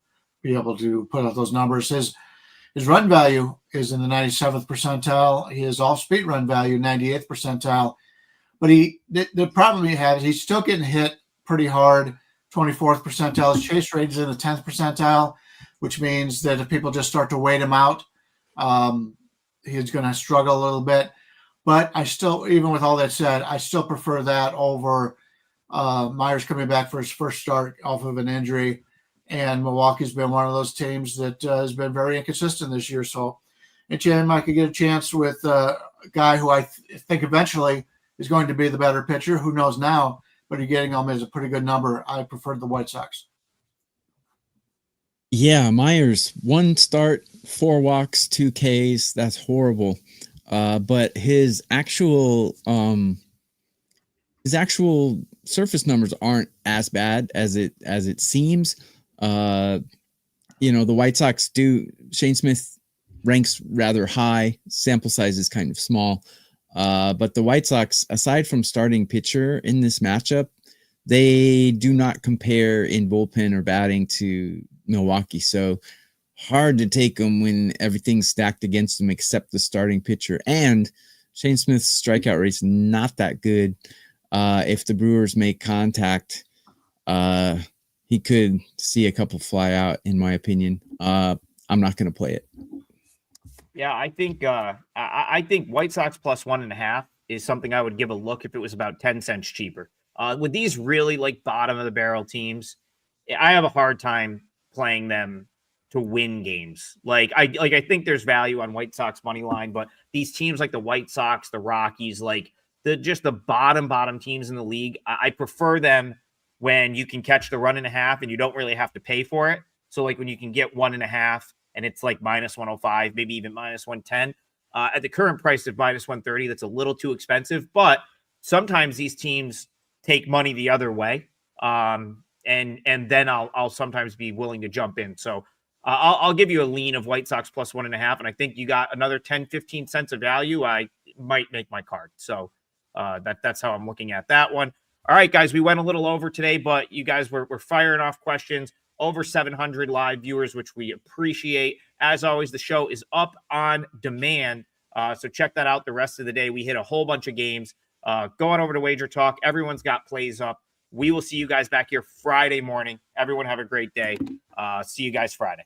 be able to put out those numbers. His run value is in the 97th percentile. His off-speed run value, 98th percentile. But the problem he has, he's still getting hit pretty hard, 24th percentile. His chase rate is in the 10th percentile, which means that if people just start to wait him out, he's going to struggle a little bit. But I still, even with all that said, I still prefer that over Myers coming back for his first start off of an injury. And Milwaukee's been one of those teams that has been very inconsistent this year. So, HM, I could get a chance with a guy who I think eventually is going to be the better pitcher. Who knows now? But you're getting him as a pretty good number. I prefer the White Sox. Yeah, Myers, 1 start, 4 walks, 2 Ks. That's horrible. But his actual surface numbers aren't as bad as it seems. The White Sox do. Shane Smith ranks rather high. Sample size is kind of small. But the White Sox, aside from starting pitcher in this matchup, they do not compare in bullpen or batting to Milwaukee. So hard to take them when everything's stacked against them except the starting pitcher. And Shane Smith's strikeout rate's not that good. If the Brewers make contact, he could see a couple fly out, in my opinion. I'm not going to play it. Yeah, I think White Sox plus 1.5 is something I would give a look if it was about 10 cents cheaper. With these really like bottom of the barrel teams, I have a hard time playing them to win games. I think there's value on White Sox money line, but these teams like the White Sox, the Rockies, like the bottom teams in the league, I prefer them when you can catch the 1.5 and you don't really have to pay for it. So like when you can get 1.5 and it's like minus 105, maybe even minus 110. At the current price of minus 130, that's a little too expensive, but sometimes these teams take money the other way. And then I'll sometimes be willing to jump in. So I'll give you a lean of White Sox plus 1.5. And I think you got another 10, 15 cents of value. I might make my card. So that's how I'm looking at that one. All right, guys, we went a little over today, but you guys were firing off questions. Over 700 live viewers, which we appreciate. As always, the show is up on demand. So check that out the rest of the day. We hit a whole bunch of games. Go on over to WagerTalk. Everyone's got plays up. We will see you guys back here Friday morning. Everyone have a great day. See you guys Friday.